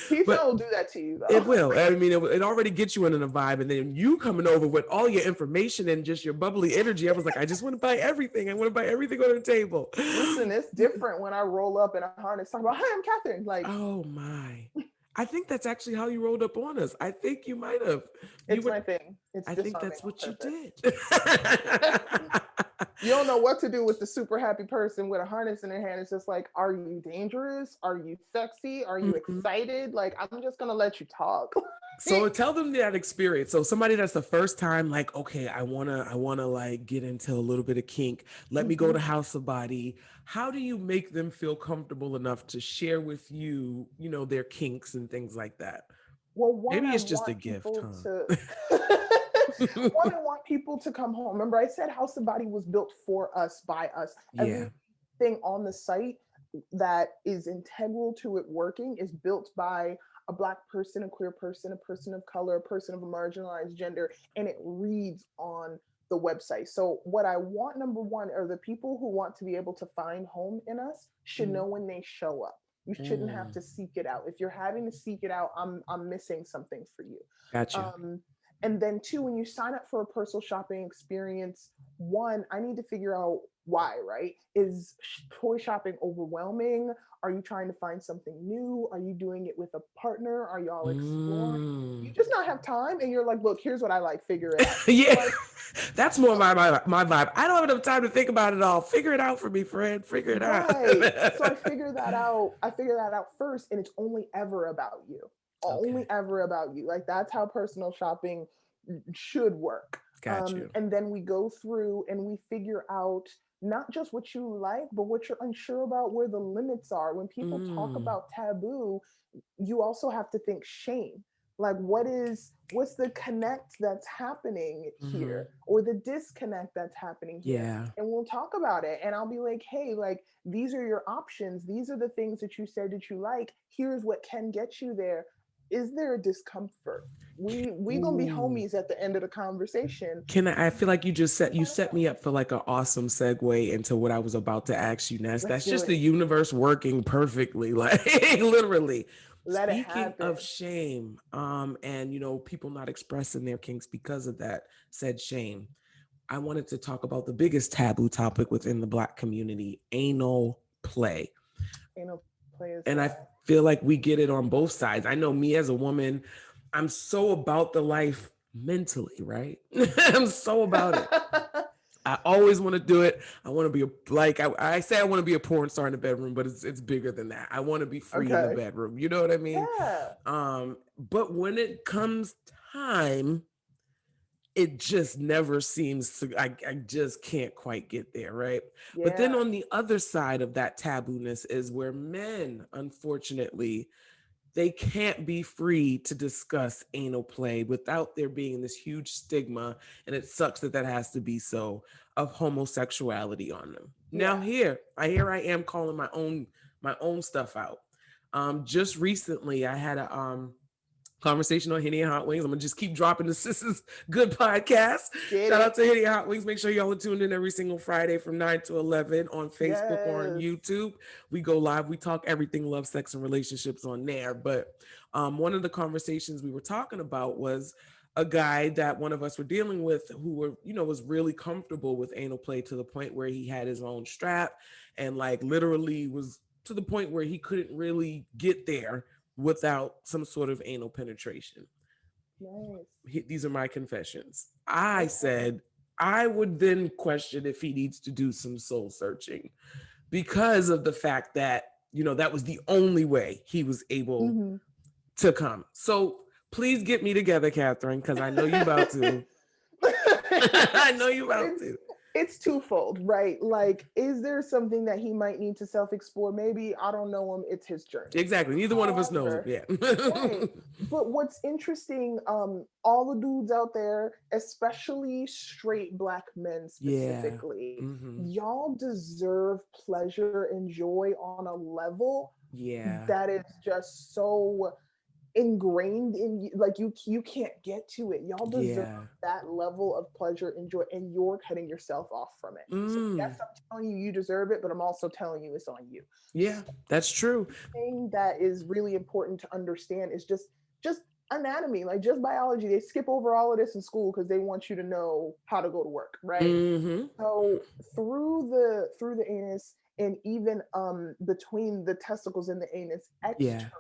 P-Town But will do that to you it though. will. I mean, it already gets you in a vibe, and then you coming over with all your information and just your bubbly energy. I was like, I just want to buy everything. I want to buy everything on the table. Listen, it's different when I roll up in a harness talking about, hi, I'm Kathryn. Like, Oh my. I think that's actually how you rolled up on us. I think you might have. You it's were my thing. It's I think disarming that's on what you purpose. did. You don't know what to do with the super happy person with a harness in their hand. It's just like, are you dangerous? Are you sexy? Are you Mhm. excited? Like, I'm just gonna let you talk. So tell them that experience. So somebody that's the first time, like, okay, I wanna like get into a little bit of kink. Let me go Mhm. to House of Body. How do you make them feel comfortable enough to share with you, their kinks and things like that? Well, one, Maybe I it's just a want gift, people huh? to one, I want people to come home. Remember, I said House of Body was built for us, by us. Yeah. Everything on the site that is integral to it working is built by a Black person, a queer person, a person of color, a person of a marginalized gender, and it reads on the website. So what I want, number one, are the people who want to be able to find home in us should Mhm. know when they show up. You shouldn't have Mm. to seek it out. If you're having to seek it out, I'm missing something for you. Gotcha. Um, and then two, when you sign up for a personal shopping experience, one, I need to figure out why, right? Is toy shopping overwhelming? Are you trying to find something new? Are you doing it with a partner? Are y'all exploring? You Mm. just not have time and you're like, look, here's what I like, figure it out. Yeah, Like, that's more my vibe. I don't have enough time to think about it all. Figure it out for me, friend. Figure it out. right. So I figure that out. I figure that out first, and it's only ever about you. Only Okay, ever about you. Like that's how personal shopping should work. got you. And then we go through and we figure out not just what you like, but what you're unsure about, where the limits are. When people talk Mm, about taboo, you also have to think shame. Like what's the connect that's happening hmm. here, or the disconnect that's happening here, Yeah. and we'll talk about it. And I'll be like, hey, like these are your options, these are the things that you said that you like, here's what can get you there. Is there a discomfort? We gonna be Ooh. homies at the end of the conversation. Can I feel like you Let us set know. me up for like an awesome segue into what I was about to ask you next. Let's That's do just the it. universe working perfectly, like literally. Let it Speaking of happen. shame, and people not expressing their kinks because of that said shame. I wanted to talk about the biggest taboo topic within the Black community, anal play. Ain't no players And I allowed. feel like we get it on both sides. I know me as a woman, I'm so about the life mentally, right? I'm so about it. I always want to do it. I want to be I say I want to be a porn star in the bedroom, but it's bigger than that. I want to be free in the Okay. bedroom. You know what I mean? Yeah. But when it comes time, it just never seems to, I just can't quite get there, right? But then Yeah. on the other side of that tabooness is where men, unfortunately, they can't be free to discuss anal play without there being this huge stigma, and it sucks that that has to be so, of homosexuality on them. Now Yeah. here I am calling my own stuff out. Just recently I had a conversation on Henny and Hot Wings. I'm gonna just keep dropping the Sisters Good podcast. Get Shout out it. to Henny and Hot Wings. Make sure y'all are tuned in every single Friday from 9 to 11 on Facebook or on Yes. YouTube. We go live. We talk everything love, sex, and relationships on there. But one of the conversations we were talking about was a guy that one of us were dealing with who were, was really comfortable with anal play to the point where he had his own strap and like literally was to the point where he couldn't really get there without some sort of anal penetration. Nice. These are my confessions. I Okay. said I would then question if he needs to do some soul searching because of the fact that, that was the only way he was able Mm-hmm. to come. So please get me together, Kathryn, because I know you about to. I know you about to. It's twofold, right? Like, is there something that he might need to self-explore? Maybe, I don't know him, it's his journey. Exactly. Neither one of us knows him. However, Yeah. right. But what's interesting, all the dudes out there, especially straight Black men Yeah. specifically, Mm-hmm. y'all deserve pleasure and joy on a level Yeah. that is just so ingrained in you, like you can't get to it. Y'all deserve Yeah. that level of pleasure and joy, and you're cutting yourself off from it. So yes, Mm. I'm telling you, you deserve it, but I'm also telling you it's on you. Yeah, that's true. Thing that is really important to understand is just anatomy, like just biology. They skip over all of this in school because they want you to know how to go to work, right? Mm-hmm. So through the anus, and even between the testicles and the anus Yeah. externally,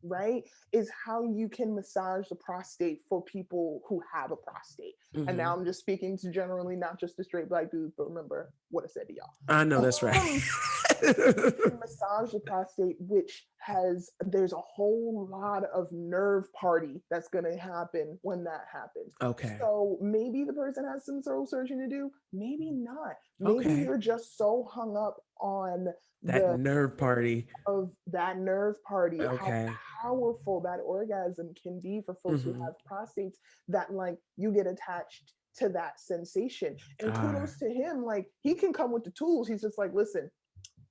right, is how you can massage the prostate for people who have a prostate. And Mm-hmm. now I'm just speaking to generally, not just the straight Black dudes, but remember what I said to I know y'all. that's right. Can massage the prostate, which there's a whole lot of nerve party that's going to happen when that happens. Okay. So maybe the person has some soul searching to do, maybe not. Maybe Okay. you're just so hung up on That the nerve party. of that nerve party, how Okay. powerful that orgasm can be for folks who Mm-hmm. have prostates, that like you get attached to that sensation. And Ah. kudos to him, like he can come with the tools. He's just like, listen,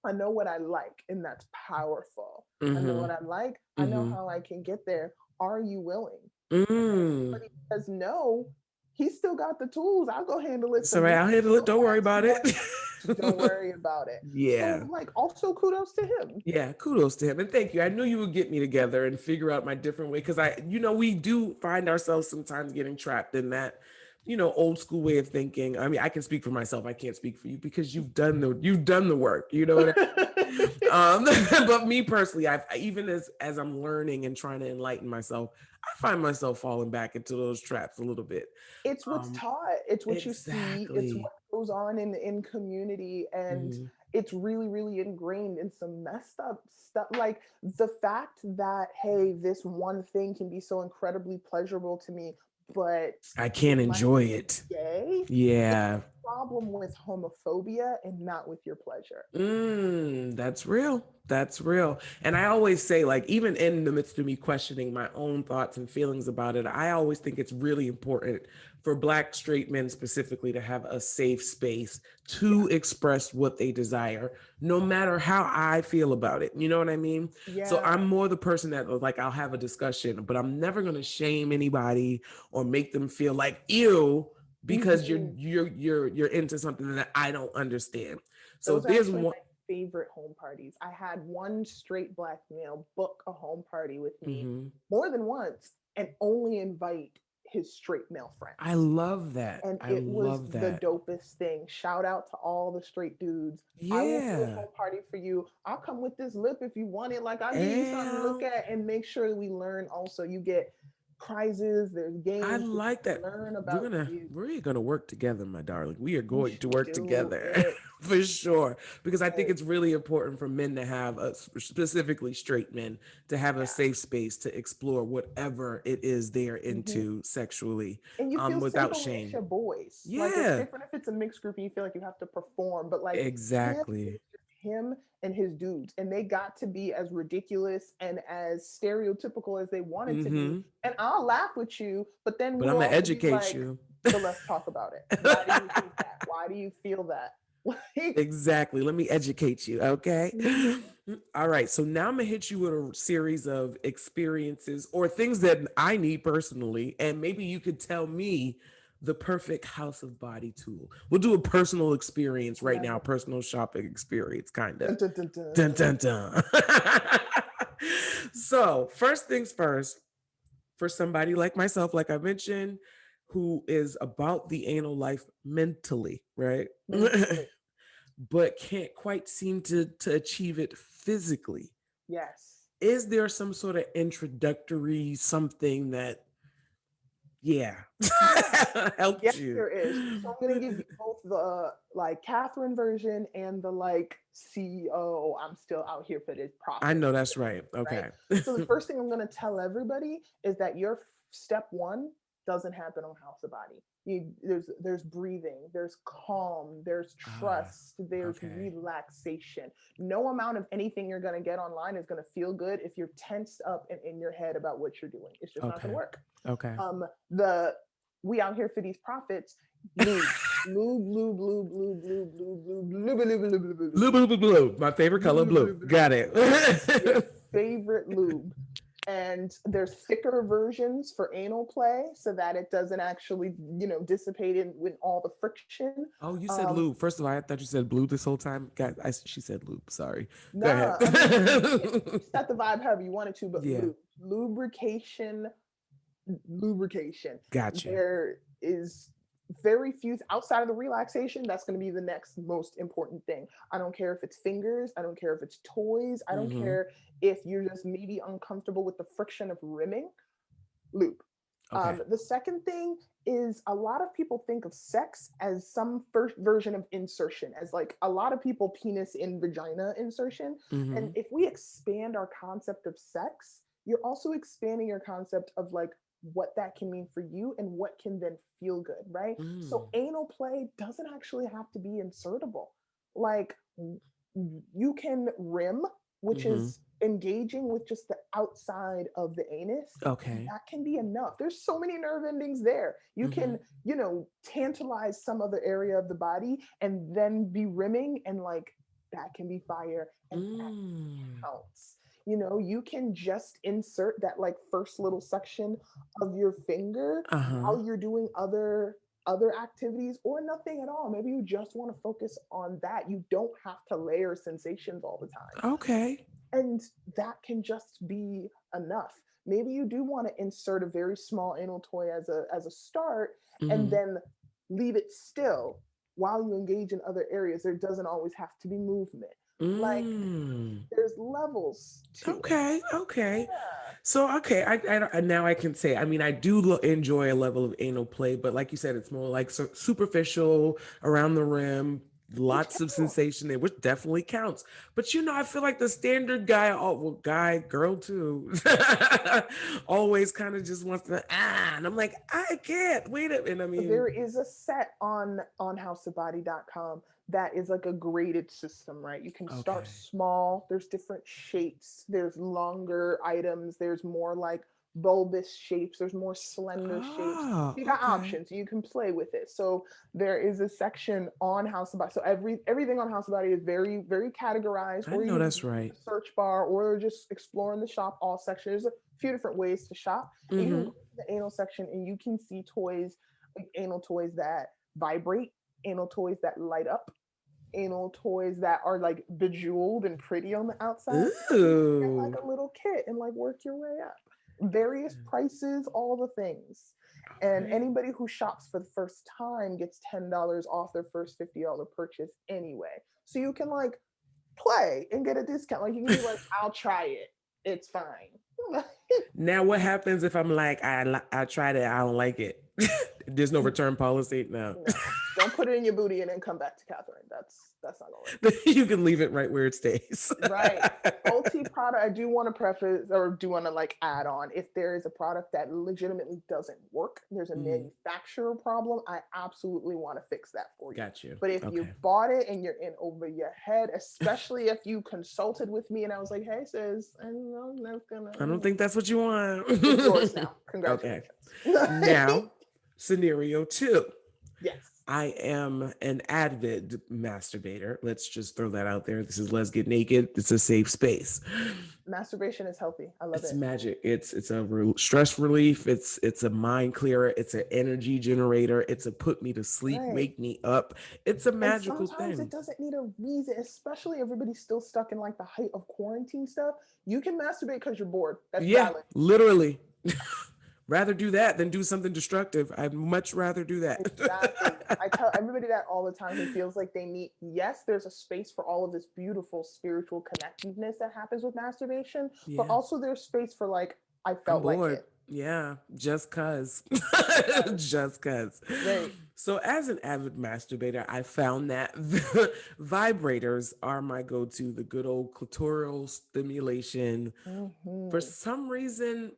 I know what I like, and that's powerful. I know Mm-hmm. what I like. I know Mm-hmm. how I can get there. Are you willing? Mm. But he says no. He's still got the tools. I'll go handle it for So right, me. I'll handle it. He'll Don't worry find about it. someone else. Don't worry about it. So, Yeah. like, also kudos to him. Yeah, kudos to him. And thank you. I knew you would get me together and figure out my different way because we do find ourselves sometimes getting trapped in that, old school way of thinking. I mean, I can speak for myself. I can't speak for you because you've done the work. You know what I mean? But me personally, even as I'm learning and trying to enlighten myself, I find myself falling back into those traps a little bit. It's what's Um, taught, it's what you see, it's exactly. what goes on in community, and Mhm. it's really really ingrained in some messed up stuff, like the fact that, hey, this one thing can be so incredibly pleasurable to me, but I it can't might enjoy be it. gay. It's Yeah. a problem with homophobia and not with your pleasure. That's real. That's real. And I always say, like, even in the midst of me questioning my own thoughts and feelings about it, I always think it's really important for Black straight men specifically to have a safe space Yeah. to express what they desire, no matter how I feel about it. You know what I mean? So Yeah. I'm more the person that, like, I'll have a discussion, but I'm never going to shame anybody or make them feel like, ew, because you're Mhm. you're you're you're into something that I don't understand. So if Those are there's actually one, my favorite home parties. I had one straight Black male book a home party with me Mhm. more than once and only invite his straight male I friends. love that. And I it was love the that. dopest thing. Shout out to all the straight dudes. I will do a Yeah. home party for you. I'll come with this lip if you want it. Like, I'll give you something to look And at and make sure that we learn also. You get prizes, there's I games, we like that. learn We're about gonna you. we're gonna work together, my darling. We are We going to should work do together it. for sure. Because I think Hey, it's really important for men to have specifically straight men to have a yeah. safe space to explore whatever it is they're Mhm. into sexually, And you feel safe without amongst shame. your boys. Like, it's Yeah, different if it's a mixed group and you feel like you have to perform, but like him, exactly. it's just him and his dudes, and they got to be as ridiculous and as stereotypical as they wanted to be. Hmm. And I'll laugh with you, but then But we'll I'm gonna also be educate like, you. so let's talk about it. Why do you think that? Why do you feel that? Like, Exactly. Let me educate you. Okay. mhm. All right. So now I'm going to hit you with a series of experiences or things that I need personally. And maybe you could tell me the perfect House of Body tool. We'll do a personal experience right now, Whatever. personal shopping experience, kind of. Dun, dun, dun, Dun, dun. dun, dun. So, first things first, for somebody like myself, like I mentioned, who is about the anal life mentally, right? Mentally. But can't quite seem to achieve it physically. Yes. Is there some sort of introductory something that, yeah, helped Yes, you? there is. So I'm gonna give you both the like Kathryn version and the like CEO. I'm still out here for this I profit, know that's right. right? Okay. So the first thing I'm gonna tell everybody is that your step one doesn't happen on House of Body. There's breathing, there's calm, there's Ah, trust, there's okay. relaxation. No amount of anything you're gonna get online is gonna feel good if you're tensed up and in your head about what you're doing. It's just not gonna Okay. work. Okay. The we out here for these profits. Lube, lube, lube, lube, lube, lube, lube, lube, lube, lube, lube, lube, lube, Blue, blue, blue, blue. My favorite color, blue. Got it. your favorite lube. And there's thicker versions for anal play so that it doesn't actually, dissipate in with all the friction. Oh, you said Um, lube. First of all, I thought you said blue this whole time. She said lube. Sorry. Go ahead. nah, I mean, you set the vibe however you wanted to, but Yeah. lubrication, Gotcha. there is very few outside of the relaxation. That's going to be the next most important thing. I don't care if it's fingers, I don't care if it's toys, I don't Mm-hmm. care if you're just maybe uncomfortable with the friction of rimming. Loop. Okay. The second thing is a lot of people think of sex as some first version of insertion, as like a lot of people penis in vagina insertion. Mm-hmm. And if we expand our concept of sex, you're also expanding your concept of like what that can mean for you and what can then feel good, right? Mm. So anal play doesn't actually have to be insertable. Like you can rim, which Mm-hmm. is engaging with just the outside of the anus. Okay. That can be enough. There's so many nerve endings there. You Mm-hmm. can, tantalize some other area of the body and then be rimming, and like that can be fire and that Mm. counts. You can just insert that like first little section of your finger Uh-huh. while you're doing other activities or nothing at all. Maybe you just want to focus on that. You don't have to layer sensations all the time. Okay. And that can just be enough. Maybe you do want to insert a very small anal toy as a start and Mm-hmm. then leave it still while you engage in other areas. There doesn't always have to be movement. Like Mm. there's levels to it. Okay. Okay. Yeah. So okay, now I can say. I mean, I do enjoy a level of anal play, but like you said, it's more like superficial, around the rim, Which lots of counts. sensation there, which definitely counts. But I feel like the standard guy, well, guy, girl too, always kind of just wants to and I'm like, I can't wait a minute. I mean, There is a set on houseofbody.com that is like a graded system, right? You can start okay. small. There's different shapes. There's longer items. There's more like bulbous shapes. There's more slender shapes. Oh, You got okay. options. You can play with it. So there is a section on House of Body. So everything on House of Body is very, very categorized, I or know you that's use the right. search bar, or just exploring the shop all sections. There's a few different ways to shop. And you can Mm-hmm. go to the anal section and you can see toys, like anal toys that vibrate, anal toys that light up, anal toys that are like bejeweled and pretty on the outside. And you can get like Ooh. a little kit and like work your way up. Various prices, all the things. And Okay. anybody who shops for the first time gets $10 off their first $50 purchase anyway. So you can like play and get a discount. Like you can be like, I'll try it. It's fine. Now, what happens if I'm like, I tried it, I don't like it? There's no return policy. No, No, don't put it in your booty and then come back to Kathryn. That's not gonna work. you can leave it right where it stays. Right. OT product, I do want to preface or do want to like add on, if there is a product that legitimately doesn't work, there's a Mhm. manufacturer problem, I absolutely want to fix that for you. Got you. But if you Okay. bought it and you're in over your head, especially if you consulted with me and I was like, hey sis, I know that's gonna I don't think that's what you want. it's yours now. Okay. Congratulations. Now, scenario 2. Yes. I am an avid masturbator. Let's just throw that out there. This is Lez Get Naked. It's a safe space. Masturbation is healthy. I love It's it. magic. It's a stress relief. It's a mind clearer. It's an energy generator. It's a put me to sleep, Right. wake me up. It's a And magical sometimes it thing. doesn't need a reason, especially everybody's still stuck in like the height of quarantine stuff. You can masturbate because you're bored. That's Yeah, valid. literally. rather do that than do something destructive. I'd much rather do that. Exactly. I tell everybody that all the time who feels like they need, yes, there's a space for all of this beautiful spiritual connectedness that happens with masturbation, but Yeah. also there's space for like, I I'm felt like bored. it. Yeah, just cuz. Because, Just cuz. right. So, as an avid masturbator, I found that vibrators are my go to, the good old clitoral stimulation. For Mm-hmm. some reason,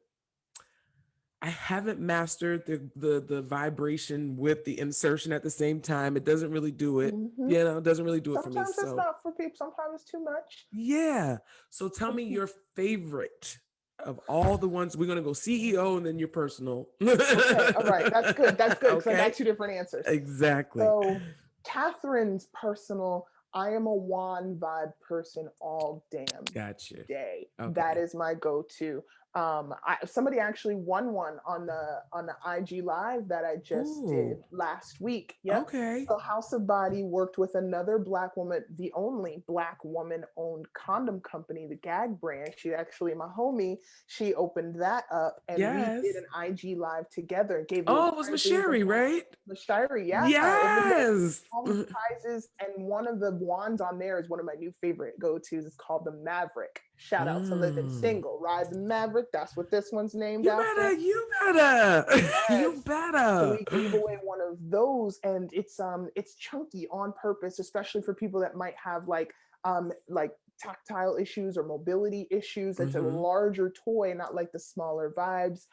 I haven't mastered the vibration with the insertion at the same time. It doesn't really do it. Mm-hmm. You know, it doesn't really do it for me. Sometimes it's So, not for people, sometimes it's too much. yeah. So tell Some me people. your favorite of all the ones. We're gonna go CEO and then your personal. Okay, all right, that's good. That's good because I got Okay. two different answers. Exactly. So, Kathryn's personal, I am a wand vibe person all damn Gotcha. day. That Okay. is my go-to. Somebody actually won one on the IG live that I just did Ooh. last week. Yep. Okay. So House of Bawdy worked with another black woman, the only black woman-owned condom company, the Gag brand. She actually my homie. She opened that up, and we did Yes. an IG live together. Gave away Oh, it was prizes and Mashari, won. right? Mashari, yeah, it was Yes. all these prizes, and one of the wands on there is one of my new favorite go-tos. It's called the Maverick. Shout out to Living Mm. Single, Ride the Maverick. That's what this one's named You after. better, you better, you Yes. So better. we gave away one of those, and it's chunky on purpose, especially for people that might have like tactile issues or mobility issues. It's a Mm-hmm. larger toy, not like the smaller vibes.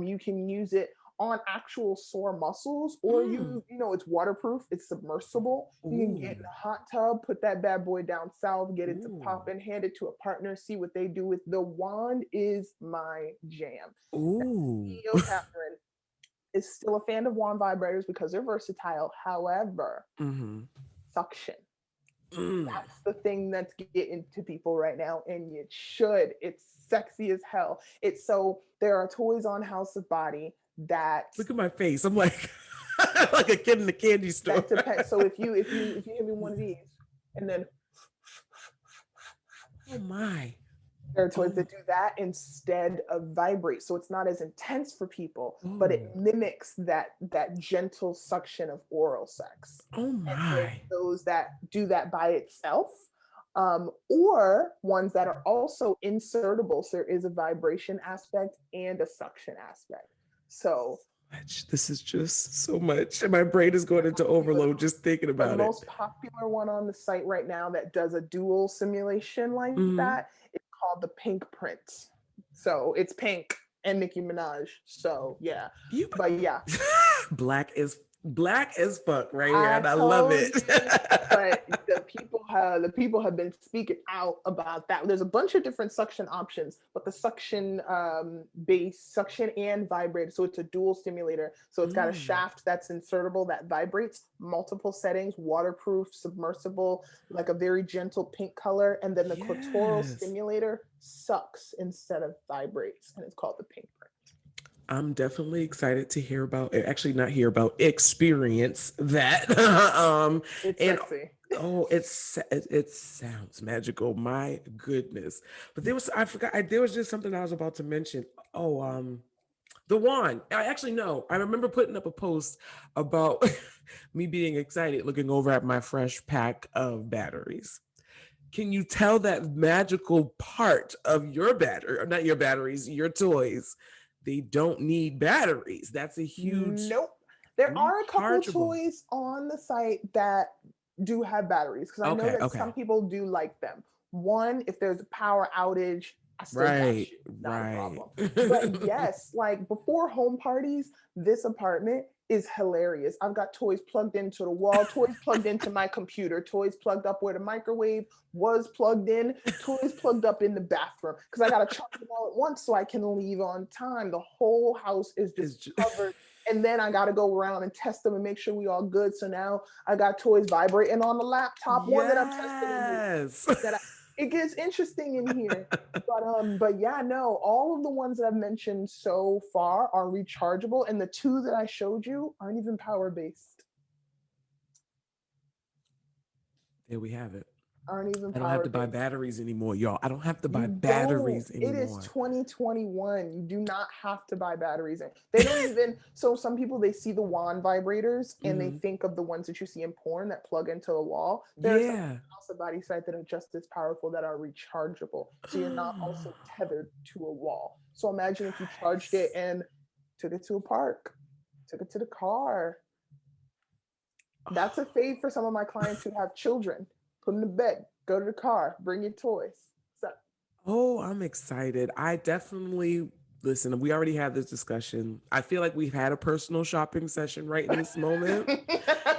You can use it on actual sore muscles, or Mm. it's waterproof, it's submersible. You can get in Ooh. a hot tub, put that bad boy down south, get it to pop Ooh. and hand it to a partner, see what they do with the wand is my jam. Now, Ooh. CEO Kathryn is still a fan of wand vibrators because they're versatile. However, Mm-hmm. suction. Mm. That's the thing that's getting to people right now, and it should. It's sexy as hell. It's so there are toys on House of Bawdy that Look at my face. I'm like, like a kid in the candy store. depends. So if you give me one of these, and then Oh my. there are toys Oh. that do that instead of vibrate, so it's not as intense for people, but it Oh. mimics that gentle suction of oral sex. Oh And there's my. those that do that by itself, or ones that are also insertable. So there is a vibration aspect and a suction aspect. So Much. This is just so much. And my brain is going into overload just thinking the about it. most popular one on the site right now that does a dual simulation like Mm-hmm. that is called the Pink Print. So it's pink and Nicki Minaj. So yeah, You but yeah, black as fuck right here, I and I love told it. you, but the people have been speaking out about that. There's a bunch of different suction options, but the suction base suction and vibrator, so it's a dual stimulator. So it's got a Mm. shaft that's insertable that vibrates, multiple settings, waterproof, submersible, like a very gentle pink color, and then the clitoral Yes. stimulator sucks instead of vibrates, and it's called the Pink Print. I'm definitely excited to hear about actually not hear about experience that. It's And sexy. oh, it sounds magical. My goodness. But there was I forgot there was just something I was about to mention. Oh, the wand. I actually know. I remember putting up a post about me being excited looking over at my fresh pack of batteries. Can you tell that magical part of your battery, or not your batteries, your toys? They don't need batteries. That's a huge Nope. There are a couple rechargeable. toys on the site that do have batteries because I know Okay, that some okay. people do like them. One, if there's a power outage, I still got Right, you. Not a right. problem. But yes, like before home parties, this apartment is hilarious. I've got toys plugged into the wall, toys plugged into my computer, toys plugged up where the microwave was plugged in, toys plugged up in the bathroom because I got to charge them all at once so I can leave on time. The whole house is It's just just, covered. And then I got to go around and test them and make sure we all good. So now I got toys vibrating on the laptop, one that I'm testing in here. yes. That it gets interesting in here. But yeah, no, all of the ones that I've mentioned so far are rechargeable, and the two that I showed you aren't even power based. There we have it. aren't even I don't have to buy power-based. batteries anymore, y'all. I don't have to buy You don't. batteries It is anymore. 2021. You do not have to buy batteries. They don't even. So some people, they see the wand vibrators and they Hmm. think of the ones that you see in porn that plug into the wall. There are some Yeah. House of Body site that are just as powerful that are rechargeable. So you're not also tethered to a wall. So imagine if you charged it Nice. and took it to a park, took it to the car. That's a fave for some of my clients who have children. Put them to bed, go to the car, bring your toys. So, Oh, I'm excited. I definitely listen. We already had this discussion. I feel like we've had a personal shopping session right in this moment.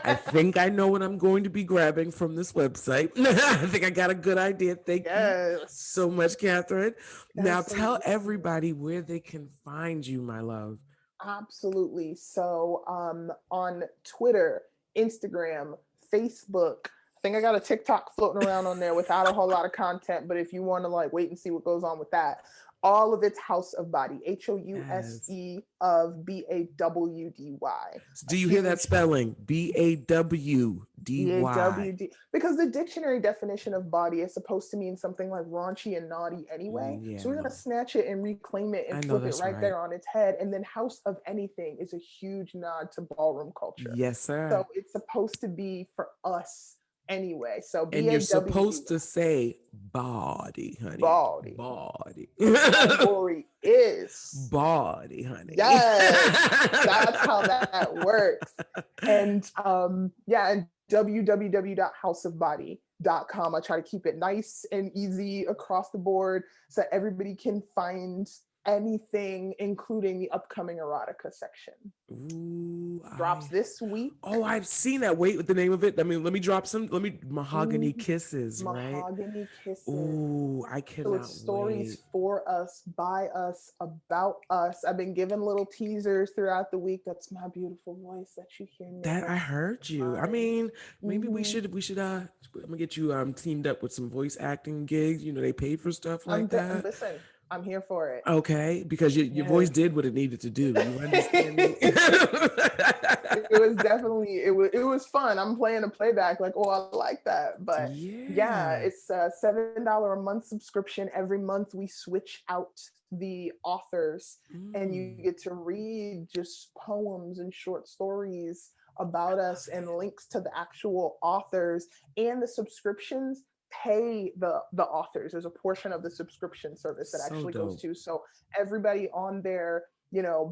I think I know what I'm going to be grabbing from this website. I think I got a good idea. Thank you yes. so much, Kathryn. Now tell Absolutely. everybody where they can find you, my love. Absolutely. So on Twitter, Instagram, Facebook, I think I got a TikTok floating around on there without a whole lot of content. But if you want to like wait and see what goes on with that, all of it's House of Body, Yes. HOUSE of BAWDY. So A do you hear that huge spelling? BAWDY. BAWD, because the dictionary definition of body is supposed to mean something like raunchy and naughty anyway. Yeah, So we're gonna no. snatch it and reclaim it and I know flip it that's right right. there on its head. And then House of Anything is a huge nod to ballroom culture. Yes, So sir. it's supposed to be for us anyway. So And you're BAWDY, supposed to say body, honey. body. Body. The category is Body, honey. yes. That's how that works. And yeah, and www.houseofbody.com. I try to keep it nice and easy across the board so everybody can find anything, including the upcoming erotica section. Ooh, Drops this week. I've seen that. Wait, with the name of it. I mean, let me drop some. Let me mahogany Mm, kisses, right? Mahogany Kisses. Ooh, I So it's cannot stories wait. for us, by us, about us. I've been giving little teasers throughout the week. That's my beautiful voice that you hear That I never heard you. I mind. mean, maybe Mm-hmm. we should I'm gonna get you teamed up with some voice acting gigs. You know, they pay for stuff like that. Listen, I'm here for it. Okay, because your voice Yes. did what it needed to do. You understand me? It was definitely it was fun. I'm playing a playback like, oh, I like that. But yeah, Yeah. it's a $7 a month subscription. Every month we switch out the authors and you Mm, get to read just poems and short stories I about us love and it. links to the actual authors, and the subscriptions pay the authors. There's a portion of the subscription service that So actually goes dope. to. So everybody on there,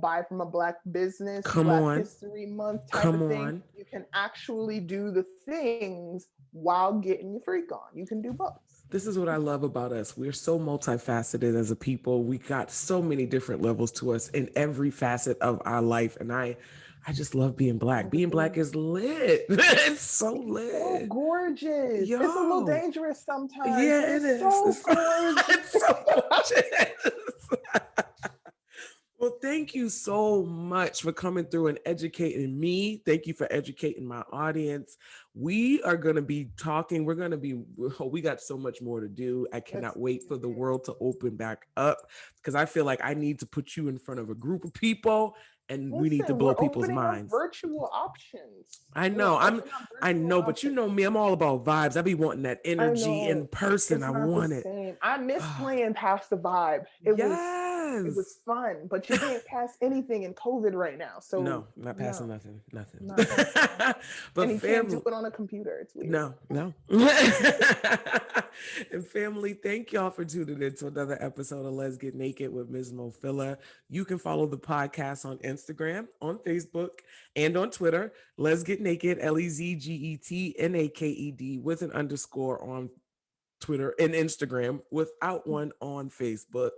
buy from a black business, Come Black on. History Month type Come of thing, on. you can actually do the things while getting your freak on. You can do both. This is what I love about us. We're so multifaceted as a people. We got so many different levels to us in every facet of our life. And I just love being black. Being black Absolutely. is lit. It's so So lit. gorgeous. It's a little Yo. dangerous sometimes, Yeah, but it it's is. so It's, gorgeous. it's so gorgeous. Well, thank you so much for coming through and educating me. Thank you for educating my audience. We are going to be talking. We got so much more to do. I Let's cannot do wait for the it. world to open back up because I feel like I need to put you in front of a group of people and we need to Listen, blow we're people's opening up minds. virtual options. I We're gonna know. open up I virtual know, but you options. know me, I'm all about vibes. I be wanting that I energy in know person. it's I not the want it. same. I miss Ah, playing past the vibe. It was yes. fun, but you can't pass anything in COVID right now. So No, not passing no, nothing. Nothing. not passing nothing. But And he can't do family, it on a computer. It's weird. no, no. And family, thank y'all for tuning in to another episode of Let's Get Naked with MzMoPhila. You can follow the podcast on Instagram, on Facebook, and on Twitter. Let's Get Naked, LezGetNaked with an underscore on Twitter and Instagram without one on Facebook.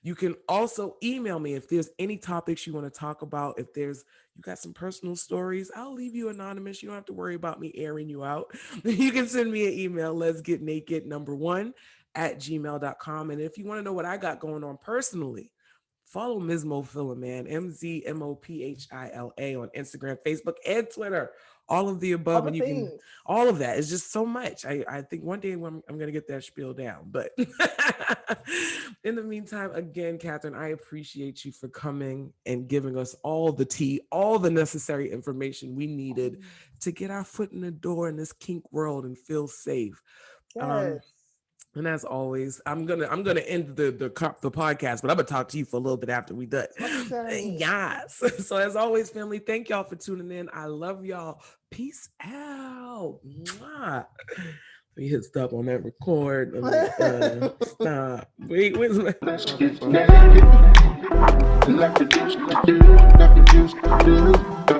You can also email me if there's any topics you want to talk about. If you got some personal stories, I'll leave you anonymous. You don't have to worry about me airing you out. You can send me an email, let's get naked number one at gmail.com. And if you want to know what I got going on personally, follow MzMoPhila, man. MzMoPhila on Instagram, Facebook, and Twitter. All of the All above. the And you can, things. all of that is just so much. I think one day I'm going to get that spiel down. But in the meantime, again, Kathryn, I appreciate you for coming and giving us all the tea, all the necessary information we needed to get our foot in the door in this kink world and feel safe. Yes. And as always, I'm gonna end the podcast, but I'm gonna talk to you for a little bit after we done. Yes. So as always, family, thank y'all for tuning in. I love y'all. Peace out. Mwah. We hit stop on that record. Stop. Wait, where's my... Let's get naked. Like the juice to do.